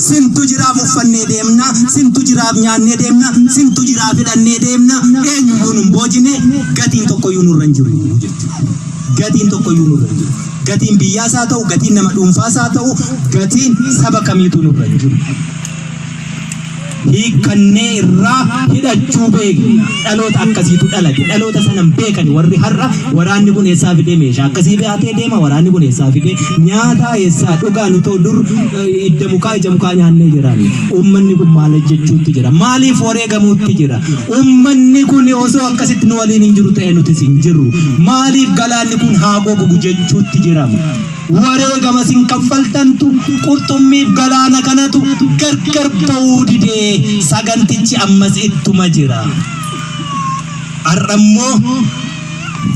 Sintu jiraaf uffannee deemna, sintu jiraaf nyaannee deemna, sintu jiraaf hidhannee deemna. Eenyuyyuu nun boojine gatiin tokkoyyuu nurra hin jiru jechuudha. Gatiin tokkoyyuu nurra hin jiru. gatiin biyyaas haa ta'u, gatiin nama dhuunfaas haa ta'u, gatiin saba kamiitu nurra jiru. Hiikannee irraa hidhachuu beekna. Dhaloota akkasiitu dhalate. Dhaloota sanan beekani warri har'a waraanni kun eessaa fidee meeshaa akkasii baatee deema. Waraanni kun eessaa fidee nyaata eessaa dhugaa nu ta'u dur ija mukaa nyaannee jirani. Uummanni kun maal jechuutti jira? Maaliif wareegamuutti jira? Uummanni kun osoo akkasitti nu waliin hin jiru ta'e nutis hin jiru. Maaliif galaanni kun haa gogu jechuutti jira? Wareegama sin kaffaltantu qurxummiif galaana kanatu gargar ba'uu didee sagantichi ammas ittuma jira. Har'ammoo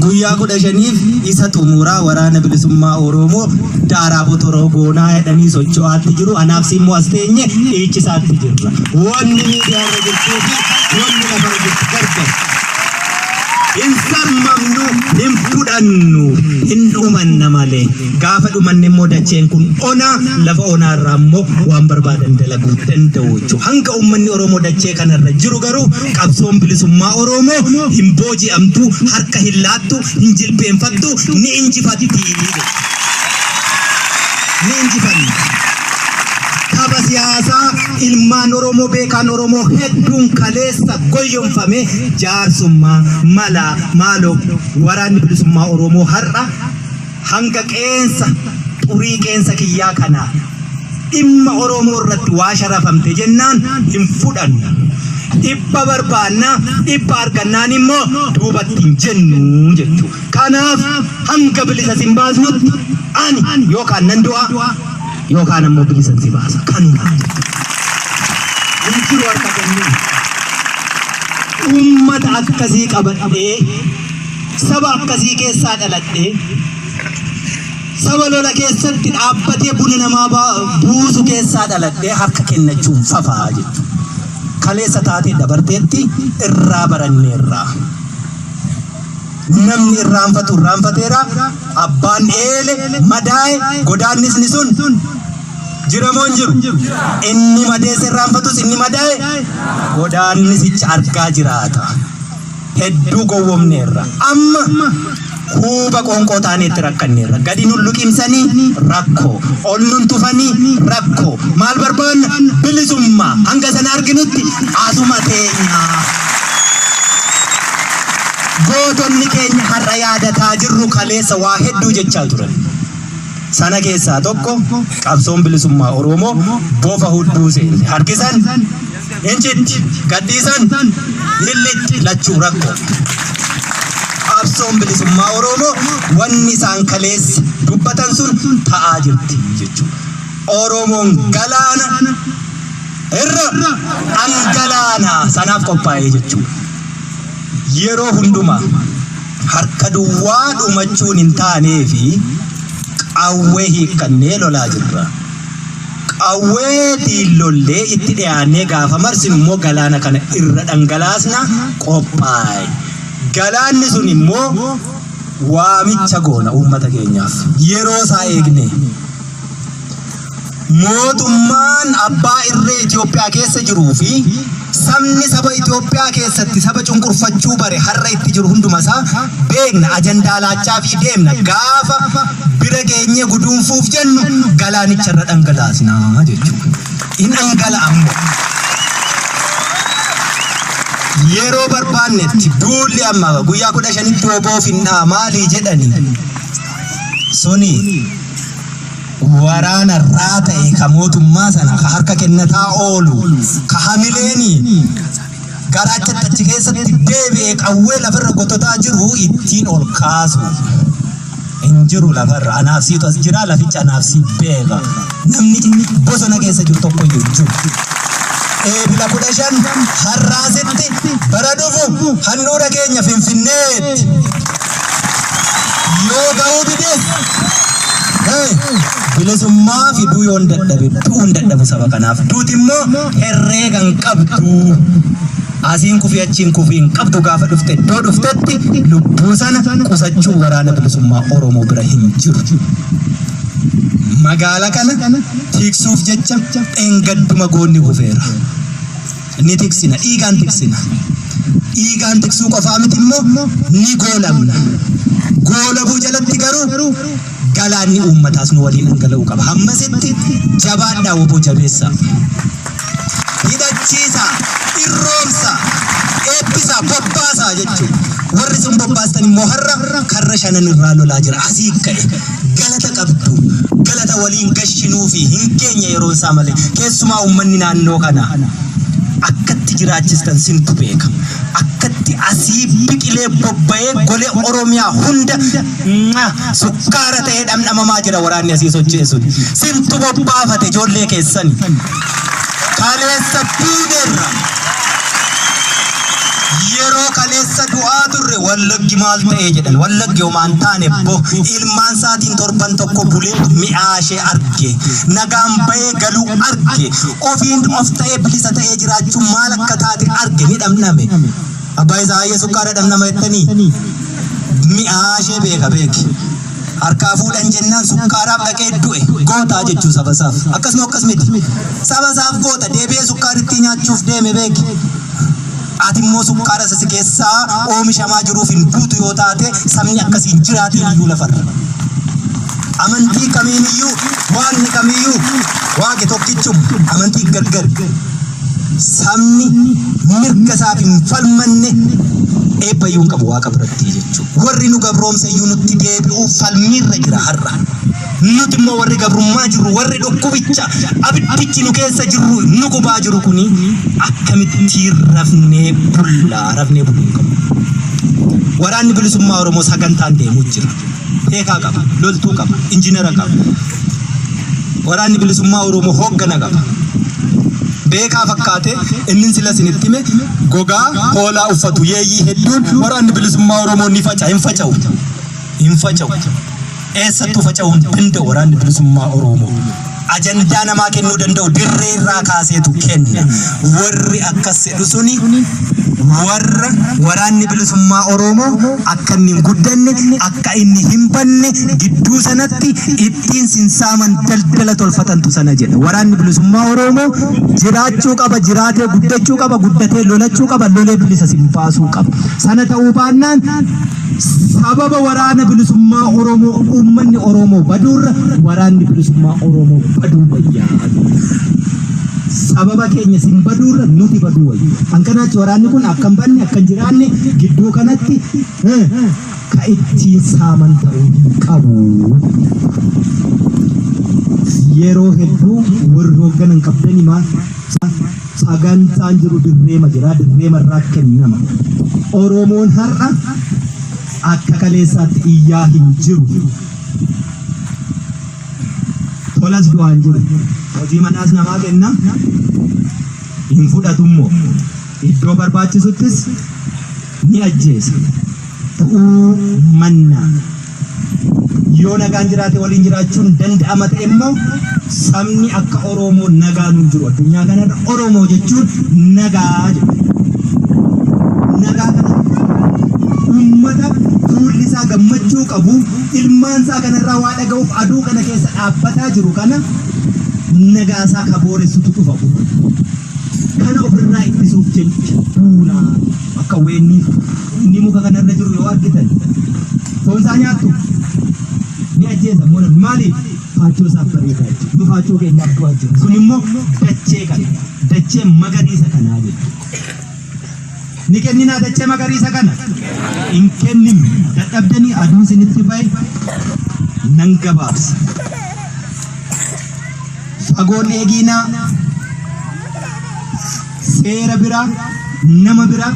guyyaa 15 isa xumuraa waraana bilisummaa Oromoo daaraa botoroo goonaa jedhanii socho'aatti jiru. Anaaf simmoo as teenye dhiichisaatti jirra. Wanni miidiyaarra jirtuu fi wanni lafarra jirtu gargar. Insamamnu himfudhannu hindumanna malee gaafa dhumanne immoo dacheen kun ona lafa onaarraa immoo waan barbaadan dalaguu danda'u jechuudha. Hanga uummanni Oromoo dachee kanarra jiru garuu qabsoon bilisummaa Oromoo hin booji'amtu, harka hin laattu, hin jilbeenfattu, ni injifatti. Ni injifanna. Tapha siyaasaa ilmaan Oromoo beekan Oromoo hedduun kaleessa goyyomfame jaarsummaa mala maaloo waraanni bilisummaa Oromoo har'a hanga qeensa xurii qeensa kiyyaa kana dhimma Oromoo irratti waa sharafamte jennaan hin fudhannu. Dhibba barbaanna dhibba argannaan immoo duubatti hin jennu jechuudha. Kanaaf hanga bilisa sin baasnutti ani yookaan nan du'a yookaan ammoo bilisa si baasa. Kanuma injiru harka kennuu uummata akkasii qabadhee saba akkasii keessaa dhaladhee saba lola keessatti dhaabbatee buna namaa buusu keessaa dhaladhee harka kennachuun fafaa jechuudha. Kaleessa taatee dabarteetti irraa baranneerraa. Namni irraanfateera abbaan eele madaa'e godaannisni sun jiramoon jiru. Inni madeesse irraanfatus inni madaa'e godaannisicha argaa jiraata. Hedduu gowwomneerra. Amma huuba qoonqoo taaneetti rakkanneerra. Gadi nun luqimsanii rakkoo, ol nun tufanii rakkoo. Maal barbaanna? Bilisummaa. Hanga sana arginutti asuma teenyaa. Gootonni keenya har'a yaadataa jirru kaleessa waa hedduu jechaa turan. Sana keessaa tokko qabsoon bilisummaa Oromoo bofa hudduu seente. Harkisan, inchitti, gadhiisan, hillitti lachuu rakkoo. Qabsoon bilisummaa Oromoo wanni isaan kaleessa dubbatan sun ta'aa jirti jechuudha. Oromoon galaana irra dhangalaana sanaaf qophaa'ee jechuudha. Yeroo hundumaa harka duwwaa dhumachuun hin taanee fi qawwee hiikkannee lolaa jirra. Qawwee diillollee itti dhiyaannee gaafa marsinu immoo galaana kana irra dhangalaasna qophaa'e. Galaanni sun immoo waamicha goona uummata keenyaaf. Yeroo isaa eegne. Mootummaan abbaa irree Itoophiyaa keessa jiruu fi sabni saba Itoophiyaa keessatti saba cunqurfachuu bare har'a itti jiru hundumasaa beekna, ajandaa laachaa fi deemna. Gaafa bira geenye guduunfuuf jennu galaanicharra dhangalaasnaa jechuudha. In dhangala'ammoo yeroo barbaannetti duulli amma guyyaa 15tti oboof hin maalii jedhani suni waraana irraa ta'e ka mootummaa sana ka harka kennataa oolu ka hamileeni garaachatti achi keessatti deebi'ee qawwee lafarra gototaa jiru ittiin ol kaasu hin jiru lafarra. Anaaf siitu as jira, laficha anaaf si beeka. Namni bosona keessa jiru tokko iyyuu jiru. Eebila 15 har'aasitti bara dhufu handhuura keenya Finfinneetti yoo ga'uu dides bilisummaa fiduu yoon dadhabe du'uun dadhabu saba kanaaf. Duuti immoo herreegan qabdu. Asiin kufii achiin kufii hin qabdu. Gaafa dhufte iddoo dhuftetti lubbuu sana qusachuu waraana bilisummaa Oromoo bira hin jiru. Magaala kana tiksuuf jecha engadduma goonni kufeera. Ni tiksina, dhiigaan tiksina. Dhiigaan tiksuu qofaa miti immoo ni goolamna. Goolabuu jalatti garuu galaanni uummataas nu waliin dhangala'uu qaba. Hammasitti jabaadhaa obbo Jabeessa. Hidhachiisa, irroomsa, eebbisa, bobbaasaa jechuudha. Warri sun bobbaastan immoo har'a karra shanan irraa lolaa jira. Asii ka'e galata qabdu. Galata waliin gashinuu fi hin keenya yeroo isaa malee. Keessumaa uummanni naannoo kana akkatti jiraachistan sintu beeka. Akkatti asii biqilee bobba'ee golee Oromiyaa hunda sukkaara ta'ee dhamdhamamaa jira waraanni asii socheessuun. Sintu bobbaafate ijoollee keessan. Kaleessa duuderra. Yeroo kaleessa du'aa turre Wallaggi maal ta'ee jedhan. Wallaggi homaan taane ilmaan isaatiin torban tokko bulee mi'aashee arge. Nagaan bahee galuu arge. Ofiin of ta'ee bilisa ta'ee jiraachuun maal akka taate arge ni dhamdhame. Abbaa Isaayyaa sukkaara dhamdhama jettanii mi'aashee beeki. Harkaa fuudhan jennaan sukkaaraaf dhaqee du'e gootaa jechuu sabasaaf. Akkasuma miti. Sabasaaf goota deebi'ee sukkaaritti nyaachuuf deeme beeki. Ati immoo sukkaara isa keessaa oomishamaa jiruuf hin duutu yoo taate sabni akkasiin jiraate iyyuu lafarra. Amantii kamiiniyyuu waaqni kamiyyuu waaqi tokkichum amantii gargar. Sabni mirga isaaf hin falmanne eebbayyuu hin qabu waaqa biratti jechuudha. Warri nu gabroomse iyyuu nutti deebi'uu falmiirra jira har'a. Nuti immoo warri gabrummaa jirru warri dhukkubicha abiddichi nu keessa jirru nu gubaa jiru kuni akkamitti rafnee buluu qabu. Waraanni bilisummaa Oromoo sagantaan deemuu jira. Beekaa qaba, loltuu qaba, injiinera qaba. Waraanni bilisummaa Oromoo hooggana qaba. Beekaa fakkaate inni sila sinitti hime gogaa hoolaa uffatu yeeyyii hedduun waraanni bilisummaa Oromoo ni hin faca'u. Eessattuu faca'uu hin danda'u waraanni bilisummaa Oromoo. Ajandaa namaa kennuu danda'u dirree irraa kaaseetu kenna. Warri akkas jedhu suni warra waraanni bilisummaa Oromoo akka inni hin guddanne akka inni hin banne gidduu sanatti ittiin sinsaaman daldala tolfatantu sana jedha. Waraanni bilisummaa Oromoo jiraachuu qaba, jiraatee guddachuu qaba, guddatee lolachuu qaba, lolee bilisa baasuu qaba. Sana ta'uu baannaan sababa waraana bilisummaa Oromoo uummanni Oromoo baduurra waraanni bilisummaa Oromoo baduu wayyaa. Sababa keenya sin baduurra nuti baduu wayyaa. Hanqanaachi waraanni kun akka hin banne akka hin jiraanne gidduu kanatti ka ittiin saaman ta'uu qabu. Yeroo hedduu warri hoogganan qabdanii maal sagantaan jiru dirreema jira, dirreema irraa kennama. Oromoon har'a akka kaleessaatti iyyaa hin jiru. Tolas du'aan jiru. Hojii manaas namaa kenna. Hin fudhatummoo iddoo barbaachisuttis ni ajjeesa. Ta'uu manna. Yoo nagaan jiraate waliin jiraachuun danda'ama ta'e immoo sabni akka Oromoo nagaan hin jiru. Addunyaa kanarra Oromoo jechuun nagaa jedhama. Nagaa kana uummata fuulli isaa gammachuu qabu ilmaan isaa kanarraa waa dhaga'uuf aduu kana keessa dhaabbataa jiru kana nagaa isaa kabooressutu dhufa. Kana ofirraa ittisuuf jecha duulaa akka weenni inni muka kanarra jiru yoo argitan foon isaa nyaattu ni ajjeesa. Maaliif? Faachoo isaaf bareedaa jechuudha. Nu faachoo keenyaaf du'aa jiru. Sun immoo dachee kana, dachee magariisa kanaa jechuudha. Ni kenninaa dachee magariisa kana? Hin kennimu. Dadhabdanii aduun isinitti bahe nan gabaabsa. Fagoon eeginaa seera biraa, nama biraa,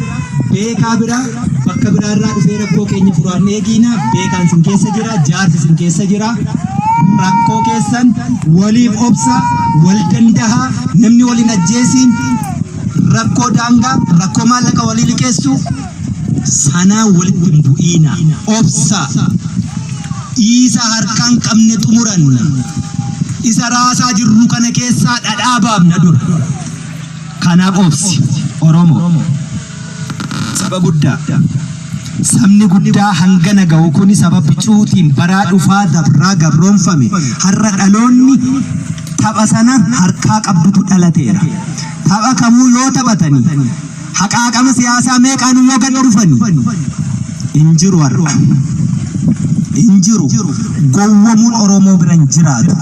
beekaa biraa, bakka biraarraa dhufee rakkoo keenya furaan eeginaa. Beekaan sin keessa jira, jaarsi sin keessa jira. Rakkoo keessan waliif obsa, wal dandahaa, namni waliin ajjeesiin, rakkoo daangaa, rakkoo maallaqa walii liqeessu sanaa walitti hin bu'iina. Obsa. Isa harkaan qabne xumuranna. Isa raasaa jirru kana keessaa dhadhaabaafna dura. Kanaaf obsi Oromoo saba guddaa. Sabni guddaa hangana ga'u kuni sababa cuutiin baraa dhufaa dabraa gabroonfame har'a dhaloonni tapha sana harkaa qabdutu dhalateera. Tapha kamuu yoo taphatanii haqaaqama siyaasaa meeqaan yoo gad dhufanii hin jiru har'a. injiru gowwamuun Oromoo biran jiraatu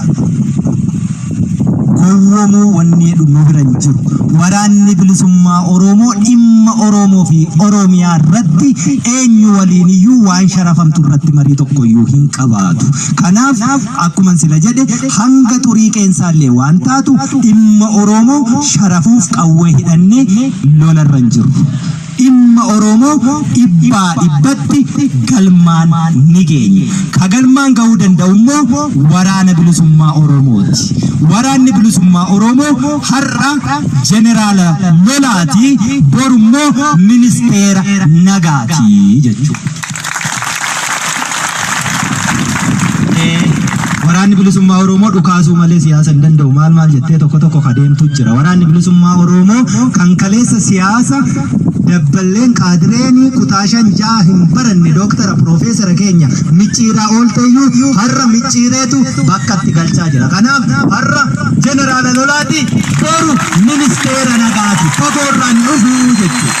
gowwamuu wanni dhumu biran jiru waraanni bilisummaa Oromoo dhimma Oromoo fi Oromiyaa irratti eenyu waliin iyyuu waan sharafamtu irratti marii tokko iyyuu hin qabaatu. Kanaaf akkuma sila jedhe hanga xurii qeensaallee waan taatu dhimma Oromoo sharafuuf qawwee hidhannee lola irra hin jiru. Dhimma Oromoo dhibbaa dhibbatti galmaan ni geenya. Ka galmaan gahuu danda'u immoo waraana bilisummaa Oromooti. Waraanni bilisummaa Oromoo har'a jeneraala lolaati, boru immoo ministeera nagaati jechuudha. Waraanni bilisummaa Oromoo dhukaasuu malee siyaasa hin danda'u. Maal jettee tokko kadeemtu jira. Waraanni bilisummaa Oromoo kan kaleessa siyaasa dabballeen qaadireenii kutaashan jaa hin baranne dooktara piroofeesara keenya micciiraa oolteeyyuu har'a micciireetu bakkatti galchaa jira. Kanaaf har'a jeneraala lolaati, boru ministeera nagaati. Fagoorraan dhufuu jechuudha.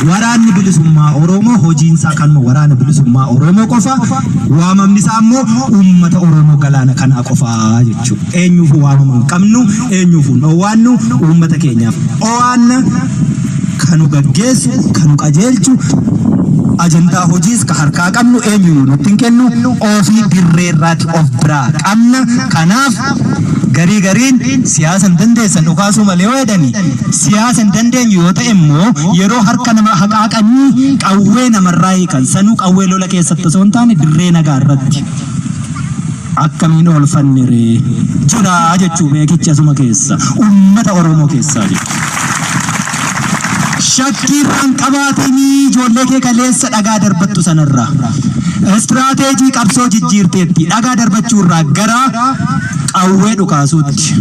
Waraanni bilisummaa Oromoo hojiinsaa kanuma waraana bilisummaa Oromoo qofa, waamamni isaa immoo uummata Oromoo galaana kanaa qofaa jechuudha. Eenyuuf waamama hin qabnu, eenyuuf hin dhoowwaannu, uummata keenyaaf owaanna kanu gaggeessu, kanu qajeelchu, ajandaa hojiis ka harkaa qabnu eenyu nutti hin kennu, ofii dirreerraati of biraa qabna. Kanaaf gariin siyaasa hin dandeessan dhukaasuu malee yoo jedhani siyaasa hin dandeenyu yoo ta'e immoo yeroo harka nama haqaaqanii qawwee namarraa hiikan sanuu qawwee lola keessatti osoo hin taane dirree nagaa irratti akkamiin oolfanne ree jiraa jechuu beekichi asuma keessa uummata Oromoo keessaa jechuudha. Shakkiirraan qabaatanii ijoollee kee kaleessa dhagaa darbattu sanarraa istiraateejii qabsoo jijjiirteetti dhagaa darbachuurraa gara qawwee dhukaasuutti.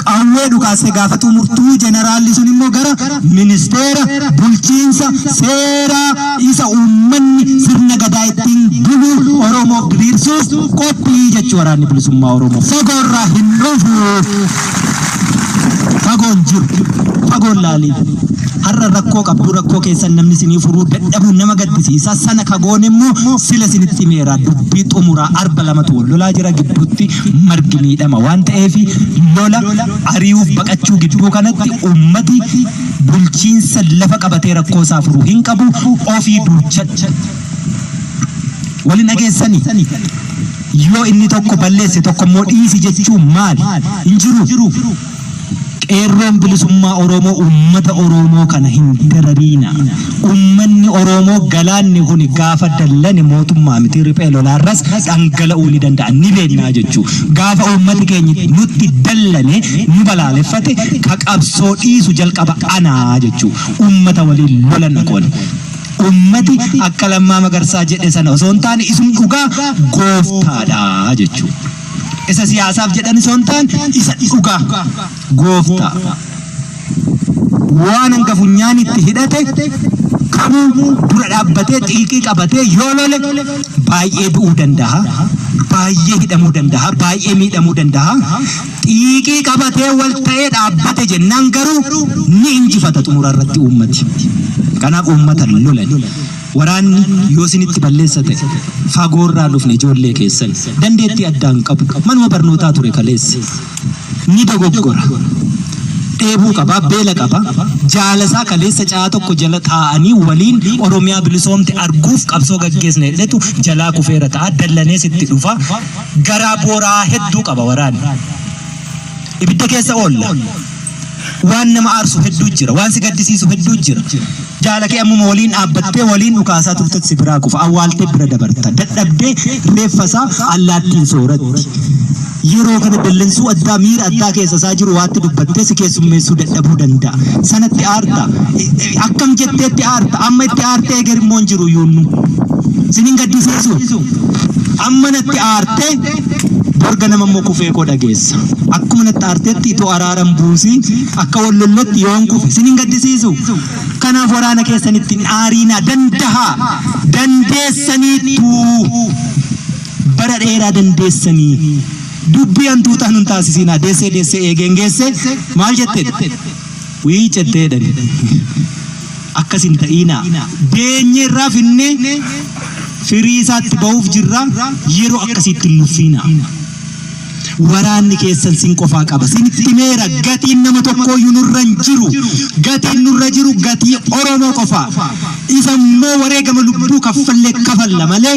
Qawwee dhukaasee gaafatu murtuu jeneraalli sun immoo gara ministeera bulchiinsa seeraa isa uummanni sirna gadaa ittiin bulu Oromoo diriirsuuf qophii jechuu waraanni bilisummaa Oromoo. Fagoorraa hin dhufu. Fagoon jiru. Fagoon laalii. Har'a rakkoo qabdu rakkoo keessan namni isinii furuu dadhabu nama gaddisiisa. Sana kagoon immoo sila isinitti meeraa dubbii xumuraa arba lamatu wal lolaa jira gidduutti margi miidhama waan ta'eef lola ari'uuf baqachuu gidduu kanatti uummati bulchiinsa lafa qabatee rakkoo isaa furuu hin qabu ofii duuchacha. Waliin dhageessanii yoo inni tokko balleesse tokko immoo dhiisi jechuun maali? Hin jiru. Qeerroon bilisummaa Oromoo uummata Oromoo kana hin darariina. Uummanni Oromoo galaanni kun gaafa dallane mootummaa miti riphee lolaarras dhangala'uu ni danda'a ni beeknaa jechuudha. Gaafa uummati keenya nutti dallane nu balaaleffate ka qabsoo dhiisu jalqaba anaa jechuudha. Uummata waliin lola naqoon. Uummati akka Lammaa Magarsaa jedhe sana osoo hin taane isin dhugaa gooftaadha jechuudha. Isa siyaasaaf jedhan osoo hin taane isa dhugaa gooftaa. Waan hanga funyaan itti hidhate kamuu dura dhaabbatee xiiqii qabatee yoo lole baay'ee du'uu danda'a, baay'ee hidhamuu danda'a, baay'ee miidhamuu danda'a. Xiiqii qabatee wal ta'ee dhaabbate jennaan garuu ni injifata xumura irratti uummati. Kanaaf uummata lolan. Waraanni yoo isinitti balleessa ta'e fagoorraa dhufne ijoollee keessan dandeettii addaan qabu manuma barnootaa ture kaleessa ni dogoggora. Dheebuu qaba, beela qaba, jaalasaa kaleessa caa tokko jala taa'anii waliin Oromiyaa bilisoomte arguuf qabsoo gaggeessne jedhetu jalaa kufeera ta'a dallanee sitti dhufa. Garaa booraa hedduu qaba waraanni. Ibidda keessa oolla. Waan nama aarsu hedduu jira, waan si gaddisiisu hedduu jira. Jaalakee ammuma waliin dhaabbattee waliin dhukaasaa turtetti si biraa kufa awwaaltee bira dabarta. Dadhabdee reeffasaa allaattiin sooratti. Yeroo kana dallansuu addaa miira addaa keessa isaa jiru waatti dubbattee si keessummeessuu dadhabuu danda'a. Sanatti aarta. Akkam jetteetti aarta. Amma itti aartee egerimmoo hin jiru yuunnu. Sinin gaddisiisu. Amma natti aartee borga nama immoo kufee koo dhageessa. Akkuma natti aarteetti itoo araaran buusii akka wallollotti yoon kufe sinin gaddisiisu. Kanaaf waraana keessanitti aariina danda'a. Dandeessaniitu. Bara dheeraa dandeessanii. Dubbii hantuutaa nun taasisiinaa deessee eegeen geesse maal jettee? Wii jettee dhani. Akkasin ta'iinaa. Deenye irraa finne firiisaatti ba'uuf jirra yeroo akkasitti nuffina waraanni keessan sin qofaa qaba sinitti meera gatiin nama tokko nurra jiru gatiin nurra jiru gatii Oromoo qofaa isammoo wareegama lubbuu kaffalla malee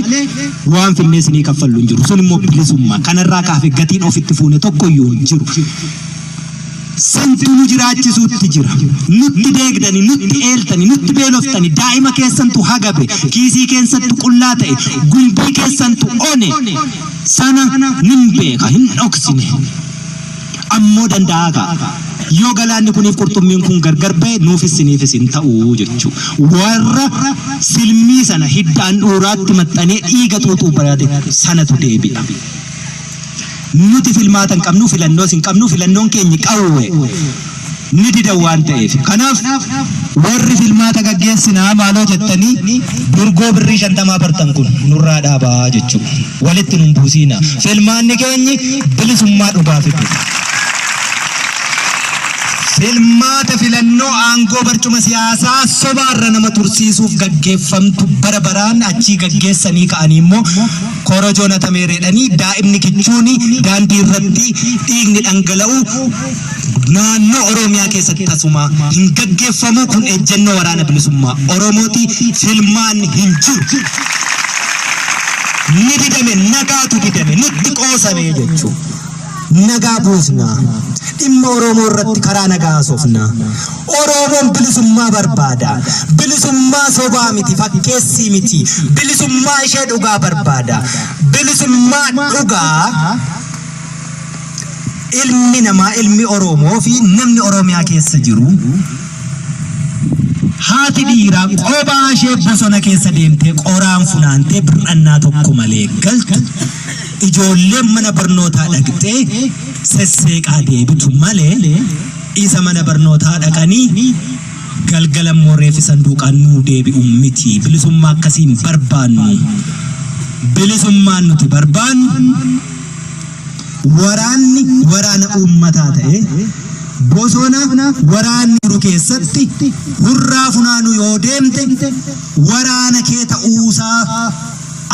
waan finne sinii kaffallu jiru sun immoo bilisummaa kanarraa kaafe gatiin ofitti fuune tokko jiru santu nu jiraachisuutti jira nutti deegdani nutti eeltani nutti beeloftani daa'ima keessantu hagabe kiisii keessantu qullaa ta'e gumbii keessantu one sana nin beeka hin dhoksine ammoo danda'aga yoo galaanni kuniif qurxummiin kun gargar ba'e nuufis siniifis hin ta'uu jechuu warra silmii sana hiddaan dhuuraatti maxxanee dhiiga xuuxuu barate sanatu deebi'a nuti filmaatan qabnu filannoo sin qabnu filannoon keenya qawwe ni dida waan ta'eef kanaaf warri filmaata gaggeessinaa maaloo jettanii durgoo birrii 50 bartan kun nurraa dhaabaa jechuu walitti nun buusiina filmaanni keenyi bilisummaa dhugaa fidu filmaata filannoo aangoo barcuma siyaasaa sobaarra nama tursiisuuf gaggeeffamtu barabaraan achii gaggeessanii ka'anii immoo korojoon atameereedhanii daa'imni kichuuni daandii irratti dhiigni dhangala'u naannoo Oromiyaa keessatti tasuma hin gaggeeffamu kun ejjennoo waraana bilisummaa Oromooti filmaan hin jiru ni didame nagaatu didame nutti qoosame jechuu nagaa buusna dhimma Oromoo irratti karaa nagaa soofna Oromoon bilisummaa barbaada bilisummaa sobaa miti fakkeessii miti bilisummaa ishee dhugaa barbaada bilisummaa dhugaa ilmi namaa ilmi Oromoo fi namni Oromiyaa keessa jiru haati dhiiraa qophaa ishee bosona keessa deemtee qoraan funaantee bir'annaa tokko malee galtu ijoolleen mana barnootaa dhaqxee sesseeqaa deebitu malee isa mana barnootaa dhaqanii galgala mooreefi sanduuqaan nuu deebi'u miti bilisummaa akkasiin barbaannu bilisummaan nuti barbaannu waraana uummataa ta'e bosona waraanni jiru keessatti hurraa funaanu yoo deemte waraana kee ta'uusaa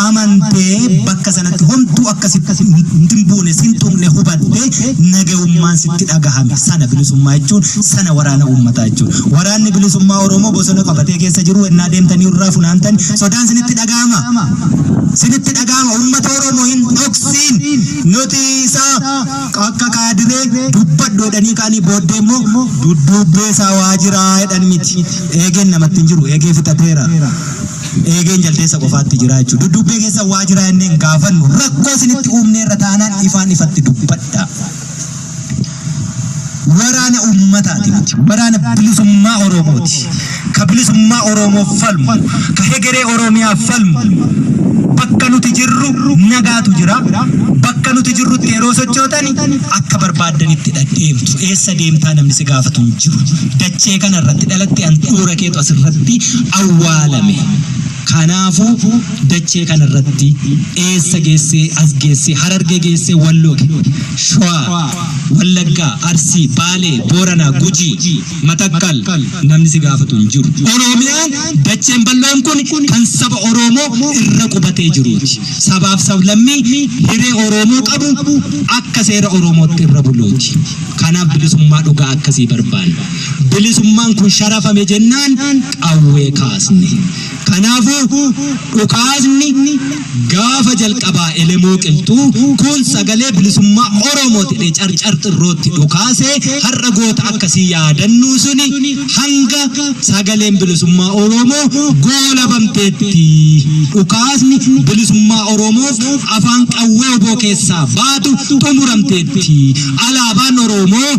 amantee bakka sanatti homtuu akkasitti hin buune sintuqne hubatte nagahummaan sitti dhagahame sana bilisummaa jechuun sana waraana uummataa jechuun waraanni bilisummaa Oromoo bosona qabatee keessa jiru ennaa deemtanii hurraa funaantan sodaan sinitti dhagahama uummata Oromoo hin dhoksin nuti isaa akka kaadiree dubbaddoodhanii kaanii booddee immoo dudduubbee isaa waajiraa jedhan miti eegeen namatti hin jiru eegee fixateera eegeen jaldeessa qofaatti jira jechuudha dudduubbee keessa waajiraa inneen gaafannu rakkoo sinitti uumnee irra taanaan ifaan ifatti dubbadha waraana uummataati miti waraana bilisummaa Oromooti ka bilisummaa Oromoof falmu ka hegeree Oromiyaaf falmu bakka nuti jirru nagaatu jira bakka nuti jirrutti yeroo sochootani akka barbaaddanitti deemtu eessa deemtaa namni si gaafatu hin jiru dachee kana irratti dhalatte handhuura keetu asirratti awwaalame kanaafu dachee kana irratti eessa geessee as geessee Harargee geessee Walloo Shawaa Wallaggaa Arsii Baalee Booranaa Gujii Matakkal namni si gaafatu hin jiru Oromiyaan dacheen bal'oon kun kan saba Oromoo irra qubatee jiruuti sabaaf sablammii hiree Oromoo qabu akka seera Oromootti irra buluuti kanaaf bilisummaa dhugaa akkasii barbaanna bilisummaan kun sharafame jennaan qawwee kaasne kanaafu dhukaasni gaafa jalqabaa elemoo qilxuu kun sagalee bilisummaa Oromooti carcar xirrootti dhukaasee har'a goota akkasii yaadannuu suni hanga sagaleen bilisummaa Oromoo goolabamteetti dhukaasni bilisummaa Oromoof afaan qawwee oboo keessaa baatu xumuramteetti alaabaan Oromoo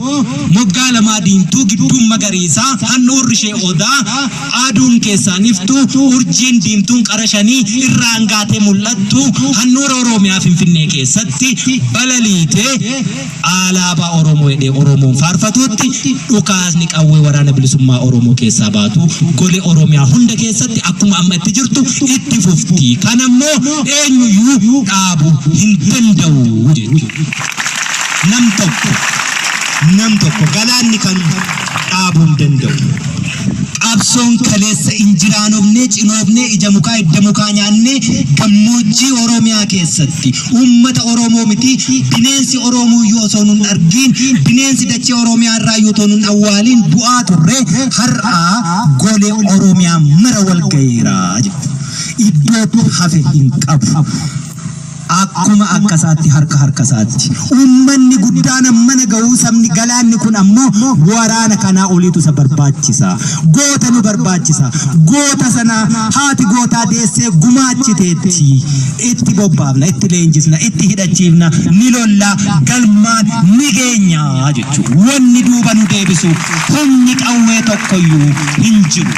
moggaa lamaa diimtuu gidduun magariisaa handhuurri ishee odaa aduun keessaan iftu urjiin diimtuun qarashanii irraan gaatee mul'attu handhuura Oromiyaa Finfinnee keessatti balaliitee alaabaa Oromoo jedhee Oromoon faarfatutti dhukaasni qawwee waraana bilisummaa Oromoo keessaa baatu golee Oromiyaa hunda keessatti akkuma amma itti jirtu itti fufti kanammoo eenyuyyuu dhaabu hin danda'u jechuudha nam tokko galaanni kan dhaabuu hin danda'u qabsoon kaleessa injiraanofne cinoofne ija mukaa idda mukaa nyaanne gammoojjii Oromiyaa keessatti uummata Oromoo miti bineensi Oromoo yoo osoo nun argin bineensi dachee Oromiyaa irraa yoo osoo nun awwaaliin du'aa turre har'a golee Oromiyaa mara wal gaheera iddoo hafe hin qabu. Akkuma akkasaatti harka saatti ummanni guddaan mana ga'uu sabni galaanni kun ammoo waraana kanaa oliitu isa barbaachisa goota nu barbaachisa goota sana haati gootaa deessee gumaachiteetti itti bobbaafna itti leenjisna itti hidhachiifna ni lolla galmaan ni geenya jechuudha wanni duuba nu deebisu humni qawwee tokkoyyuu hin jiru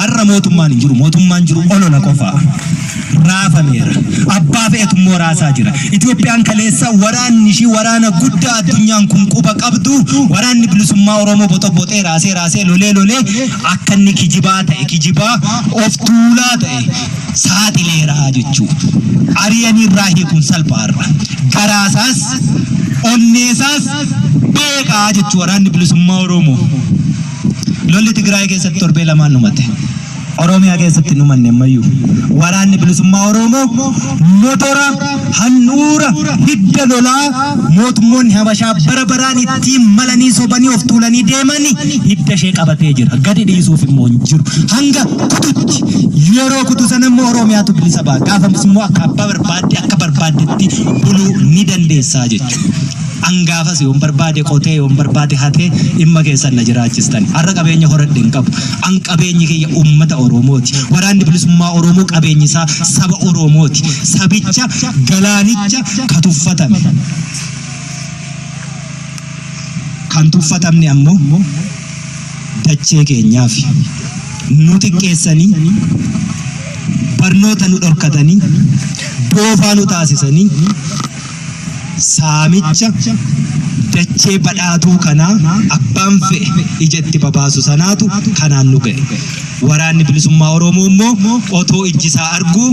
har'a mootummaan jiru olola qofaa raafameera abbaa feetummoo raasaa jira Itoophiyaan kaleessa waraanni ishii waraana guddaa addunyaan kun quba qabdu waraanni bilisummaa Oromoo boxoboxee raasee lolee akka inni kijibaa of tuulaa ta'e saaxileera jechuudha ariyanii irraa hiikuun salphaarra garaasaas onneesaas beekaa jechuudha waraanni bilisummaa Oromoo lolli Tigraay keessatti torbee lamaan numate Oromiyaa keessatti numanne mayyuu waraanni bilisummaa Oromoo motora hannuura hidda lolaa mootummoonni Habashaa barabaraan ittiin malanii sobanii of tuulanii deemanii hidda ishee qabatee jira gadi dhiisuuf immoo hin jiru hanga kututti yeroo kutu sana immoo Oromiyaatu bilisa ba'a gaafa immoo akka abbaa barbaadde akka barbaadetti buluu ni dandeessaa jechuudha. Angaafas yoon barbaade qotee yoon barbaade hatee imma keessan na jiraachistan har'a qabeenya horadhe hin qabu an qabeenyi kiyya ummata Oromooti waraanni bilisummaa Oromoo qabeenyi isaa saba Oromooti sabicha galaanicha katuffatame kan tuffatamne ammoo dachee keenyaaf nu xiqqeessanii barnoota nu dhorkatanii doofaa nu taasisanii saamicha dachee badhaatuu kanaa abbaan fe'e ijatti babaasu sanaatu kanaan nu ga'e waraanni bilisummaa Oromoo immoo otoo ijjisaa arguu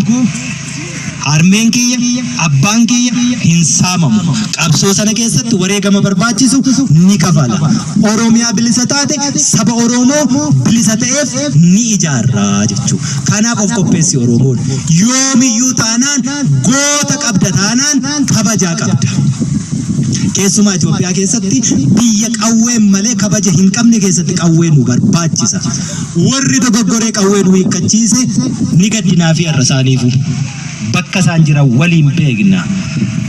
harmeen kiyya abbaan kiyya hin saamamu qabsoo sana keessatti wareegama barbaachisu ni kafala Oromiyaa bilisa taate saba Oromoo bilisa ta'eef ni ijaarraa jechuudha kanaaf of qopheessi Oromoon yoomiyyuu taanaan goota qabda taanaan kabajaa qabda keessumaa Itoophiyaa keessatti biyya qawwee malee kabaja hin qabne keessatti qawwee nu barbaachisa warri dogoggoree qawwee nu hiikkachiise ni gaddinaa fi har'a isaaniifu bakka isaan jiran waliin beekna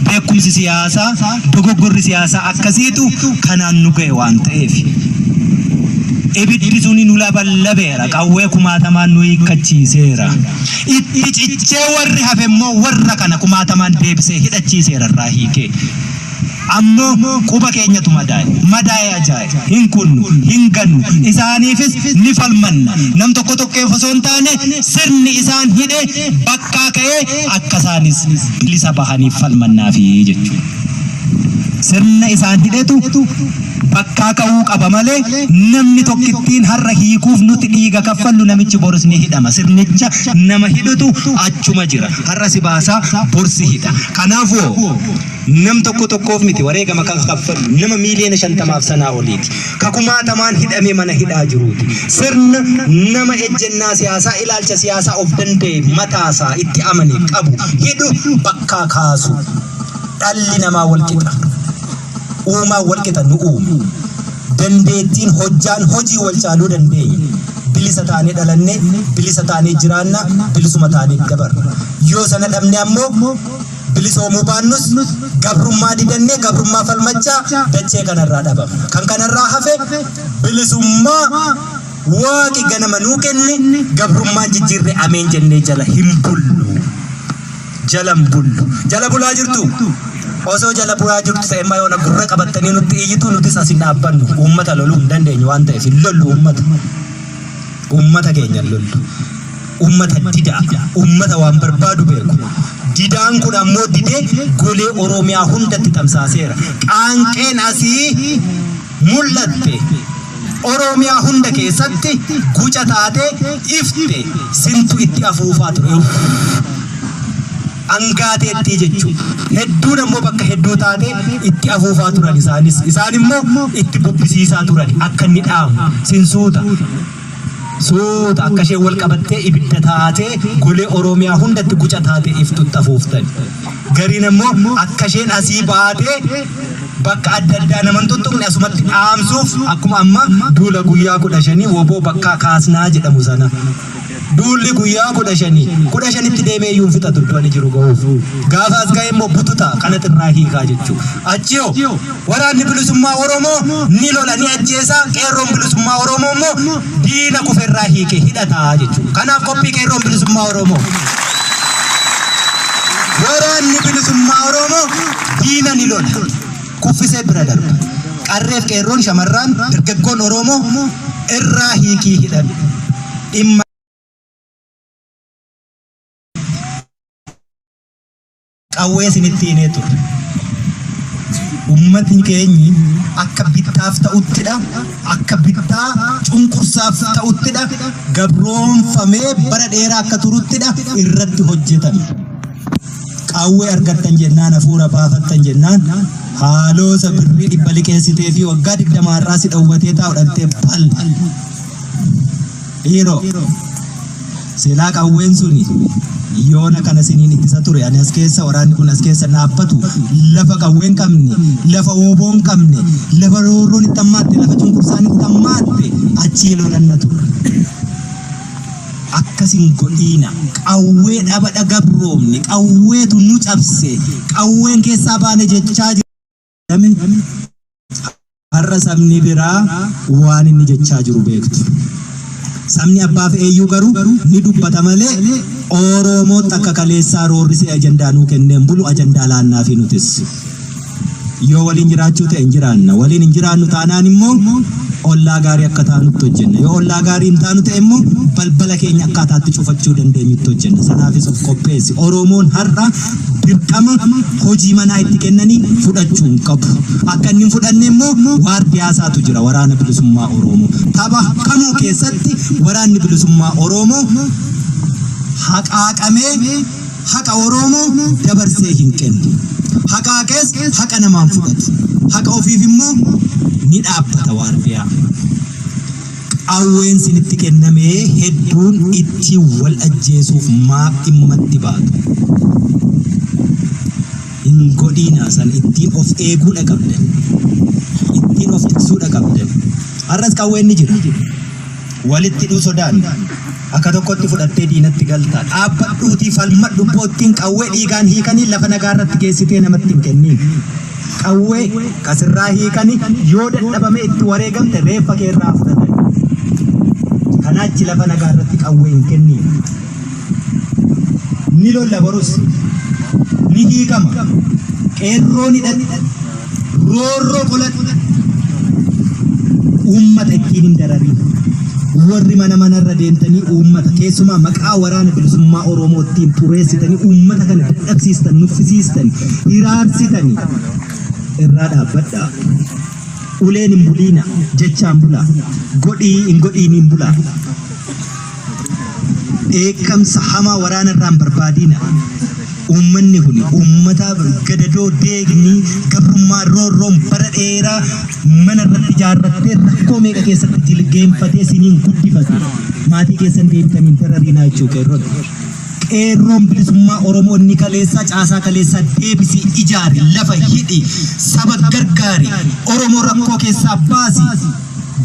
beekumsi siyaasaa dogoggorri siyaasaa akkasiitu kanaan nu ga'e waan ta'eef ibiddi suni nu laballabeera qawwee kumaatamaan nu hiikkachiiseera itti cichee warri hafe immoo warra kana kumaatamaan deebisee hidhachiiseera irraa hiikee ammoo quba keenyatu madaa'e ajaa'iba hin kunnu hin gannu isaaniifis ni falmanna nam tokko tokkeef osoo hin taane sirni isaan hidhe bakkaa ka'ee akka isaanis bilisa bahaniif falmannaafi jechuudha sirna isaan hidhetu bakkaa ka'uu qaba malee namni tokkittiin har'a hiikuuf nuti dhiiga kaffallu namichi boris ni hidhama sirnicha nama hidhutu achuma jira har'a si baasaa borsi hidha kanaafuu nam tokkoof miti wareegama kan kaffalu nama miiliyoona 50 sanaa oliiti kakumaatamaan hidhame mana hidhaa jiruuti sirna nama ejjennaa siyaasaa ilaalcha siyaasaa of danda'e mataasaa itti amane qabu hidhu bakkaa kaasu dhalli namaa walqixa uumaa walqixa nu uume dandeettiin hojjaan hojii wal caaluu dandeenya bilisa taanee dhalanne bilisa taanee jiraanna bilisuma taanee dabarra yoo sana dhabne ammoo bilisoomuu baannus gabrummaa didannee gabrummaa falmachaa dachee kanarraa dhabama kan kanarraa hafe bilisummaa waaqi ganama nuu kenne gabrummaan jijjiirre ameen jennee jala hin bullu jalan bullu jala bulaa jirtu osoo jala bulaa jirtu ta'e mayoona gurra qabattanii nutti iyyitu nutis asin dhaabbannu uummata loluu hin dandeenyu waan ta'eef hin lollu uummata keenya lollu uummata didaa uummata waan barbaadu beeku didaan kun ammoo didee golee Oromiyaa hundatti tamsaaseera qaanqeen asii mul'atte Oromiyaa hunda keessatti guca taatee ifte sintu itti afuufaa ture angaateetti jechuudha. Hedduun ammoo bakka hedduu taate itti afuufaa turan isaan immoo itti bubbisiisaa turan akka inni dhaamu sinsuuta. Suuta akka isheen wal qabattee ibidda taatee golee Oromiyaa hundatti guca taatee iftutti afuuftan. Gariin ammoo akka isheen asii baatee bakka adda addaa naman tuttuqne asumatti dhaamsuuf akkuma amma duula guyyaa 15 woboo bakka kaasnaa jedhamu sana. Duulli guyyaa 15tti deemee iyyuu fixatu du'anii jiru ga'uuf. Gaafa as ga'e immoo bututa kanatti irraa hiikaa jechuudha. Achiyoo waraanni bilisummaa Oromoo ni lola ni ajjeesa, qeerroon bilisummaa Oromoo immoo diina kufe irraa hiike hidhataa jechuudha. Kanaaf qophii qeerroon bilisummaa Oromoo. Waraanni bilisummaa Oromoo diina ni lola. Kuffisee bira darba. Qarreef qeerroon shamarran dargaggoon Oromoo irraa hiikii hidhan. Dhimma qawwee sinitti himee ture. Uummatni keenyi akka bittaaf ta'uttidha, akka bittaa cunqursaaf ta'uttidha, gabroonfamee bara dheeraa akka turuttidha irratti hojjetan. Qawwee argattan jennaan hafuura baafattan jennaan haaloo sabirrii dhibba liqeessitee fi waggaa 20 irraa si dhawwatee taa'udhattee bal. Dhiiroo silaa qawween suni yoona kana siniin ittisa ture ani as keessa waraanni kun as keessa dhaabbatu lafa qawween qabne lafa ooboon qabne lafa roorroon itti hammaatte lafa cunqursaan itti hammaatte achii lolanna ture. Akkasin godhiina qawwee dhabadha gabroomne qawweetu nu cabse qawween keessaa baane jechaa jiru. Har'a sabni biraa waan inni jechaa jiru beektu. Sabni abbaaf eeyyuu garuu ni dubbata malee Oromoo takka kaleessaa roorrisee ajandaa nuu kenneen bulu ajandaa laannaa fi nutis. Yoo waliin jiraachuu ta'e hin jiraanna. Waliin hin jiraannu taanaan immoo ollaa gaarii akka taanutti hojjenna. Yoo ollaa gaarii hin taanu ta'e immoo balbala keenya akkaataatti cufachuu dandeenyutti hojjenna. Sanaafis of qopheessi. Oromoon har'a dirqama hojii manaa itti kennanii fudhachuu hin qabu. Akka inni hin fudhanne immoo waardiyaasaatu jira waraana bilisummaa Oromoo. Tapha kamuu keessatti waraanni bilisummaa Oromoo haqaaqamee haqa Oromoo dabarsee hin kennu. Haqaaqees haqa namaan fudhatu. Haqa ofiif immoo ni dhaabbata waardiyaa. Qawween sinitti kennamee hedduun itti wal ajjeesuuf maaf dhimmatti baatu. Hin godhiinaa san ittiin of eeguudha qabdan. Ittiin of tiksuudha qabdan. Har'as qawween ni jira. Walitti hidhuu sodaan. Akka tokkotti fudhattee diinatti galtaa. Dhaabbadhuutii falmadhu boottiin qawwee dhiigaan hiikanii lafa nagaa irratti geessitee namatti hin kenniin. Qawwee kasirraa hiikanii yoo dadhabame itti wareegamte reeffa kee irraa fudhatan. Kanaachi lafa nagaa irratti qawwee hin kenniin. Ni lolla borus. Ni hiikama. Qeerroo ni dhadhi. Roorroo qoladhi. Uummata ittiin hin darariin. Warri mana irra deemtanii uummata keessumaa maqaa waraana bilisummaa Oromootiin xureessitanii uummata kana dadhabsiistan nuffisiistan hiraarsitanii irraa dhaabbadhaa. Uleen hin buliina jechaan bulaa godhii hin godhiin hin bulaa. Dheekkamsa hamaa waraana irraan barbaadiina. Uummanni kun uummata gadadoo deegnii gabrummaa roorroon bara dheeraa mana irratti ijaarrattee rakkoo meeqa keessatti jilgeenfatee siniin guddifate maatii keessan deemtanii darariinaa jechuu qeerroon. Qeerroon bilisummaa Oromoo inni kaleessaa caasaa kaleessaa deebisii ijaari lafa hidhi saba gargaari Oromoo rakkoo keessaa baasi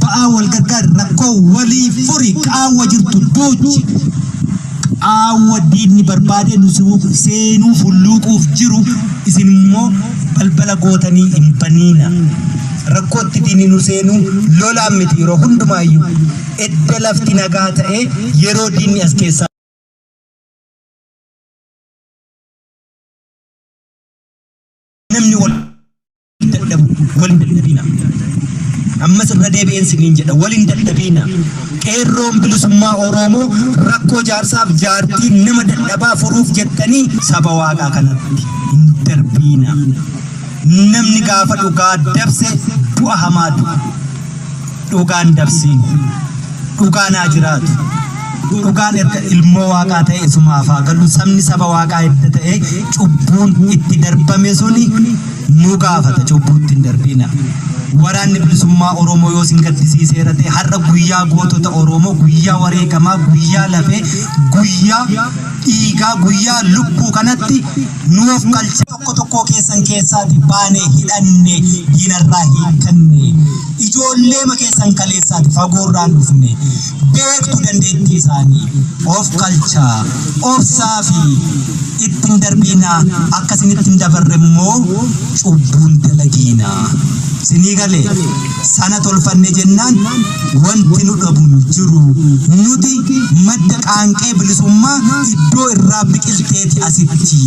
ba'aa wal gargaari rakkoo walii furi qaawwa jirtu duuchi. Qaawwa diinni barbaade nu seenuu fulluuquuf jiru isin immoo balbala gootanii hin baniina. Rakkootti diinni nu seenuu lolaan miti yeroo hundumaayyuu edda lafti nagaa ta'e yeroo diinni as keessaa namni wal dadhabina. Ammas irra deebi'een siniin jedha waliin dadhabina. Qeerroon bilisummaa Oromoo rakkoo jaarsaaf jaartii nama dadhabaa furuuf jettanii saba waaqaa kanatti hin darbiina. Namni gaafa dhugaa dabse du'a hamaatu. Dhugaan dabsiin. Dhugaan haa jiraatu. dhugaan erga ilmoo waaqaa ta'e isumaaf haa galu. Sabni saba waaqaa edda ta'e cubbuun itti darbame suni nu gaafata. Cubbuu itti hin darbina. Waraanni bilisummaa Oromoo yoo sin gaddisiiseera ta'e har'a guyyaa gootota Oromoo, guyyaa wareegamaa, guyyaa lafee, guyyaa dhiigaa, guyyaa lubbuu kanatti nuuf galcha tokko keessan keessaati baanee hidhanne diinarraa hiikanne ijoollee ma keessan kaleessaati fagoorraan dhufne beektu dandeettii isaanii of galchaa obsaa fi ittiin darbina akkasinitti hin dabarre immoo cubbuun dalagiina. Sinii galee sana tolfanne jennaan wanti nu dhabu jiru nuti madda qaanqee bilisummaa iddoo irraa biqilteeti asitti.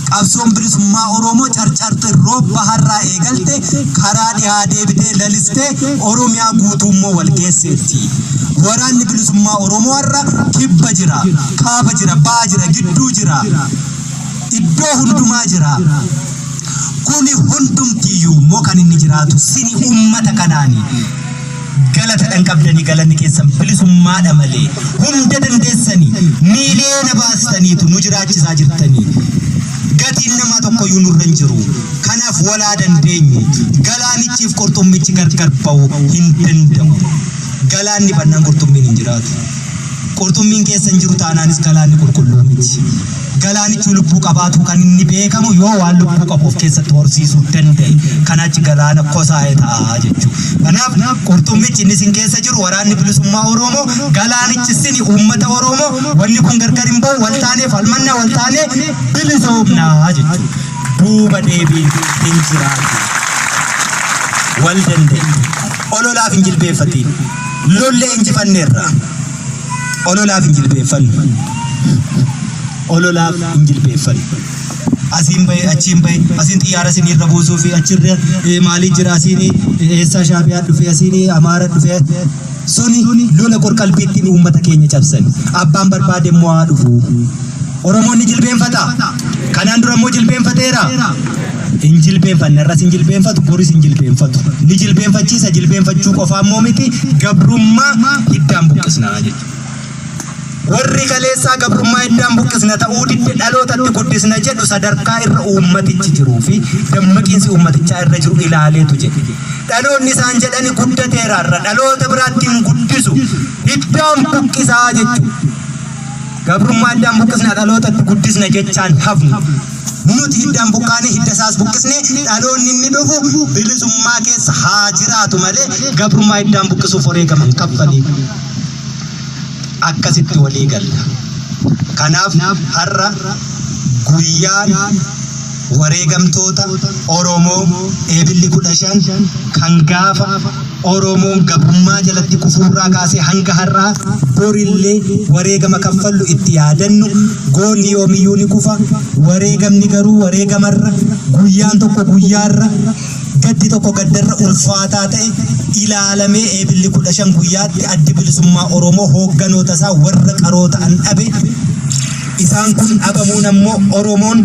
Qabsoon bilisummaa Oromoo carcarti roobba har'aa eegalte karaa dhiyaa deebitee lalistee Oromiyaa guutummoo wal geesseetti. Waraanni bilisummaa Oromoo har'a kibba jira, kaaba jira, baa jira, gidduu jira, iddoo hundumaa jira. Kuni hundumtiyyuu moo kan inni jiraatu sini ummata kanaani. Galata dhan qabdanii galanni keessan bilisummaadha malee hunda dandeessanii miiliyoona baastaniitu nu jiraachisaa jirtanii. Gatiin nama tokkoyyuu nurra hin jiru. Kanaaf walaa dandeenyu. Galaanichiif qurxummichi gargar ba'uu hin danda'u. Galaanni bannaan qurxummiin hin jiraatu. Qurxummiin keessan jiru taanaanis galaanni qulqulluu miti. Galaanichi lubbuu qabaatu kan inni beekamu yoo waan lubbuu qabuuf keessatti horsiisuu danda'e kanaachi galaana kosaa'ee ta'a jechuudha. Kanaaf qurxummichi inni sin keessa jiru waraanni bilisummaa Oromoo, galaanichi sini uummata Oromoo, wanni kun gargar hin ba'u, wal taanee falmannaa, wal taanee bilisoomnaa jechuudha. Duuba deebiin hin jiraatu. Wal danda'e. Ololaaf hin jilbeeffatiin. Lollee injifanneerra. Ololaaf hin jilbeeffannu. Ololaaf hin jilbeeffannu. Asiin bahe achiin bahe asiin xiyyaara isin irra buusuu fi achirra maalii jira asiin eessaa Shaabiyyaa dhufe asiin Amaara dhufe suni lola qorqalbiitti uummata keenya cabsan. Abbaan barbaade immoo haa dhufu. Oromoon ni jilbeenfata. Kanaan dura immoo jilbeenfateera. Hin jilbeenfanne irras hin jilbeenfatu, boris hin jilbeenfatu. Ni jilbeenfachiisa, jilbeenfachuu qofaa immoo miti gabrummaa hiddaan buqqisnaa jechuudha. Warri kaleessaa gabrummaa hiddaan buqqisna ta'uu didde dhalootatti guddisna jedhu sadarkaa irra uummatichi jiruu fi dammaqiinsi uummatichaa irra jiru ilaaleetu jedhe. Dhaloonni isaan jedhani guddateera irra dhaloota biraatti hin guddisu hiddaan buqqisaa jechuudha. Gabrummaa hiddaan buqqisna dhalootatti guddisna jechaan hafnu. Nuti hiddaan buqqaane hidda isaas buqqisne dhaloonni inni dhufu bilisummaa keessa haa jiraatu malee gabrummaa hiddaan buqqisuuf wareegaman kaffalii. Akkasitti walii galla. Kanaaf har'a guyyaan wareegamtoota Oromoo eebilli 15 kan gaafa Oromoon gabrummaa jalatti kufuurraa kaasee hanga har'aa borillee wareegama kaffallu itti yaadannu goonni yoomiyyuu ni kufa. Wareegamni garuu wareegamarra guyyaan tokko guyyaarra gaddi tokko gaddarra ulfaataa ta'e ilaalamee eebilli 15 guyyaatti addi bilisummaa Oromoo hoogganoota isaa warra qaroo ta'an dhabe. Isaan kun dhabamuun ammoo Oromoon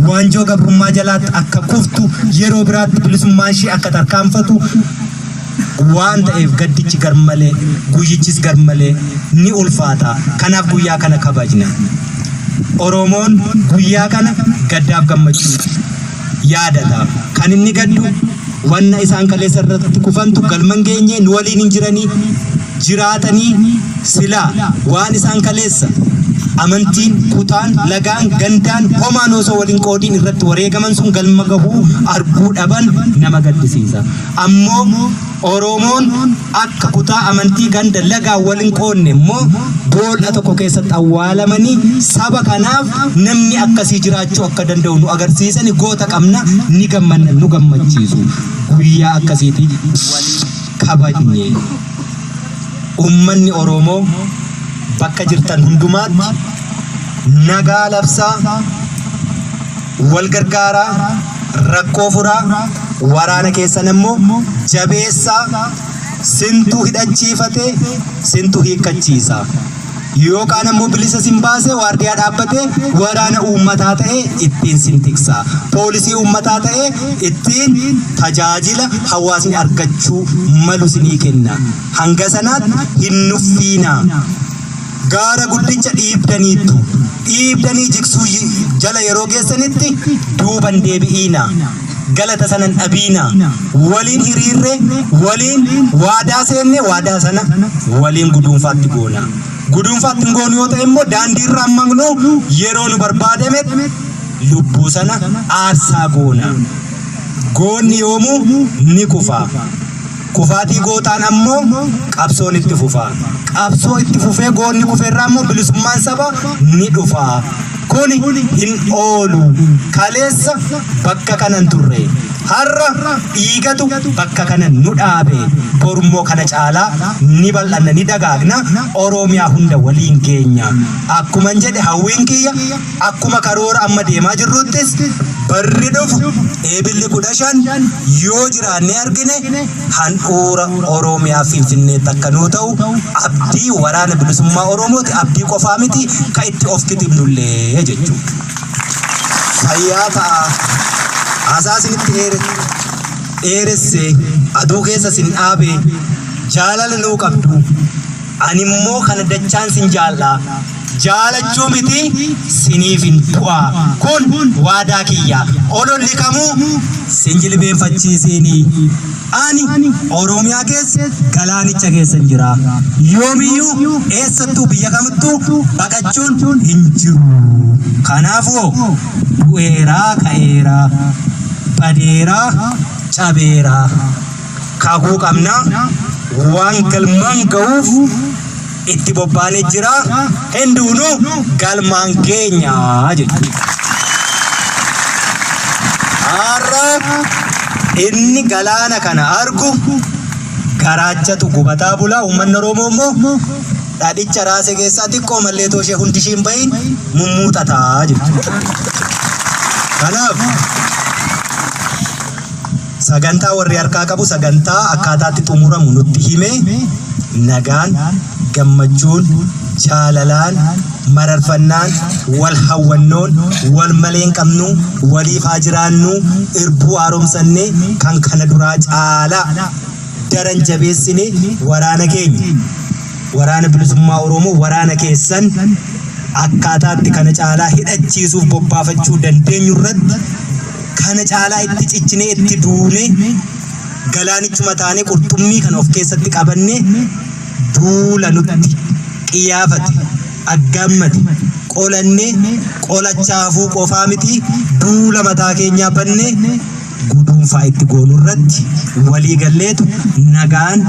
waanjoo gabrummaa jalaatti akka kuftu yeroo biraatti bilisummaa ishee akka tarkaanfatu waan ta'eef gaddichi garmalee guyyichis garmalee ni ulfaata. Kanaaf guyyaa kana kabajna. Oromoon guyyaa kana gaddaaf gammachuu yaadata. Kan inni gaddu wanna isaan kaleessa irratti kufantu galman geenye nu waliin hin jiranii jiraatanii silaa waan isaan kaleessa amantiin kutaan lagaan gandaan homaan osoo waliin qoodiin irratti wareegaman sun galma gahuu arguu dhaban nama gaddisiisa. Ammoo Oromoon akka kutaa amantii ganda lagaa waliin qoodne immoo boolla tokko keessatti awwaalamanii saba kanaaf namni akkasii jiraachuu akka danda'u nu agarsiisani goota qabna ni gammanna nu gammachiisu. Guyyaa akkasiiti kabajne. Ummanni Oromoo bakka jirtan hundumaatti nagaa labsaa, wal gargaaraa, rakkoo furaa, waraana keessan immoo jabeessaa, sintuu hidhachiifatee sintuu hiikkachiisa. Yookaan ammoo bilisa sin baasee waardiyaa dhaabbatee waraana uummataa ta'e ittiin sin tiksa. Poolisii uummataa ta'e ittiin tajaajila hawaasni argachuu malu sinii kenna. Hanga sanaatti hin nuffiina. gaara guddicha dhiibdanii jigsuu jala yeroo geessanitti duuban deebi'iina. Galata sanan dhabiina. Waliin hiriirre, waliin waadaa seenne, waadaa sana waliin guduunfaatti goona. Guduunfaatti goonu yoo ta'e immoo daandii irraa maqnu yeroo nu barbaadame lubbuu sana aarsaa goona. Goonni yoomuu ni kufa. Kufaatii gootaan ammoo qabsoon itti fufa. Qabsoo itti fufee goonni kufeerraa ammoo bilisummaan saba ni dhufa. Kuni hin oolu. Kaleessa bakka kanan turre. Har'a dhiigatu bakka kana nu dhaabe. Borummoo kana caalaa ni bal'anna ni dagaagna. Oromiyaa hunda waliin keenya. Akkuman jedhe hawwiin kiyya akkuma karoora amma deemaa jirruttis barri dhufu eebilli 15 yoo jiraanne argine handhuura Oromiyaa Finfinnee takka nuu ta'u abdii waraana bilisummaa Oromooti. Abdii qofaa miti ka itti of titibnullee jechuudha. Fayyaa ta'a. Asaasinitti dheeresse aduu keessa sin dhaabe jaalala nuu qabdu. Ani immoo kana dachaan sin jaalla. Jaalachuu miti siniif hin du'a. Kun waadaa kiyya. Ololli kamuu sin jilbeenfachiisini. Ani Oromiyaa keessa galaanicha keessa jira. Yoomiyyuu eessattuu biyya kamittuu baqachuun hin jiru. Kanaafuu du'eeraa ka'eeraa badeeraa cabeeraa kakuu qabna waan galmaan ga'uuf itti bobbaanee jira. Hinduunuu galmaan keenya jechuudha. Har'a inni galaana kana argu garaachatu gubataa bulaa. Uummanni Oromoo immoo dhadhicha raase keessaa xiqqoo malleetoo ishee hundi ishiin bahin mummuuxataa jechuudha. Kanaaf sagantaa warri harkaa qabu sagantaa akkaataatti xumuramu nutti hime nagaan gammachuun jaalalaan mararfannaan wal hawwannoon wal maleen qabnu waliif haa jiraannu irbuu haaromsannee kan kana duraa caalaa daran jabeessine waraana keenya waraana bilisummaa Oromoo waraana keessan akkaataatti kana caalaa hidhachiisuuf bobbaafachuu dandeenyu irratti kana caalaa itti ciccinee itti duune galaanichuma taane qurxummii kana of keessatti qabanne duula nutti qiyyaafate aggammate qolanne qolachaafuu qofaa miti duula mataa keenyaa banne guduunfaa itti goonu irratti walii galleetu nagaan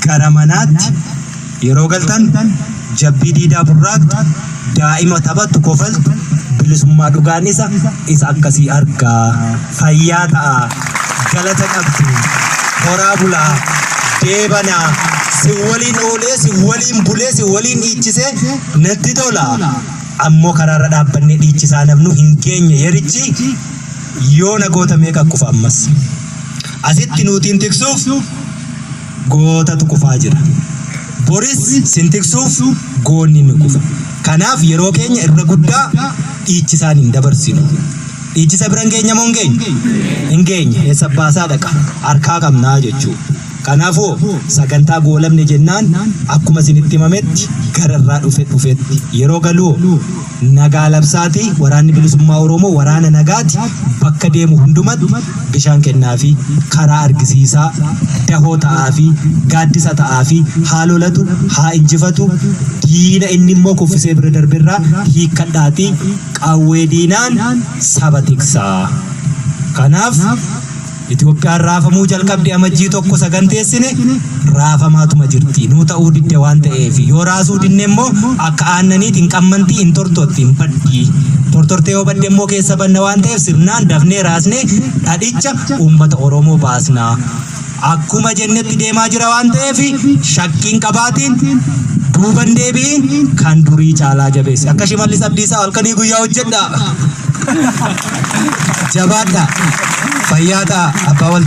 gara manaatti yeroo galtan jabbii diidaa burraaqxu daa'ima taphattu kofaltu bilisummaa dhugaan isa akkasii argaa. Fayyaa ta'a. Galata qabdu. Horaa bulaa. Deebanaa. Si waliin oolee, si waliin bulee, si waliin dhiichisee natti tola. Ammoo karaarra dhaabbannee dhiichisaa namnu hin geenye yerichi yoo nagoota meeqa kufa ammas. Asitti nuutiin tiksuuf gootatu kufaa jira. Boris sin tiksuuf goonni ni kufa. Kanaaf yeroo keenya irra guddaa dhiichisaan hin dabarsinu. Dhiichisa biran keenya moo hin geenye eessa baasaa dhaqa harkaa qabnaa jechuudha. Kanaafuu sagantaa goolamne jennaan akkuma isinitti himametti gararraa dhufetti yeroo galuu nagaa labsaati. Waraanni bilisummaa Oromoo waraana nagaati. Bakka deemu hundumatti bishaan kennaa fi karaa argisiisaa dahoo ta'aa fi gaaddisa ta'aa fi haalolatu haa injifatu. Diina inni immoo kuffisee bira darbirraa hiikkadhaatii qawwee diinaan saba tiksaa. Kanaaf Itoophiyaan raafamuu jalqabdi amajjii tokko saganteessine raafamaatuma jirti. Nuu ta'uu didde waan ta'eef yoo raasuu dinne immoo akka aannaniitiin hin qammantii hin tortotti hin baddi. Tortortee yoo badde immoo keessa banna waan ta'eef sirnaan dafnee raasnee dhadhicha uummata Oromoo baasna. Akkuma jennetti deemaa jira waan ta'eef shakkiin qabaatiin duuban deebiin kan durii caalaa jabeesse. Akka Shimallis Abdiisaa halkanii guyyaa hojjedha. Jabaadha. Fayyaa ta'a. Abbaa wal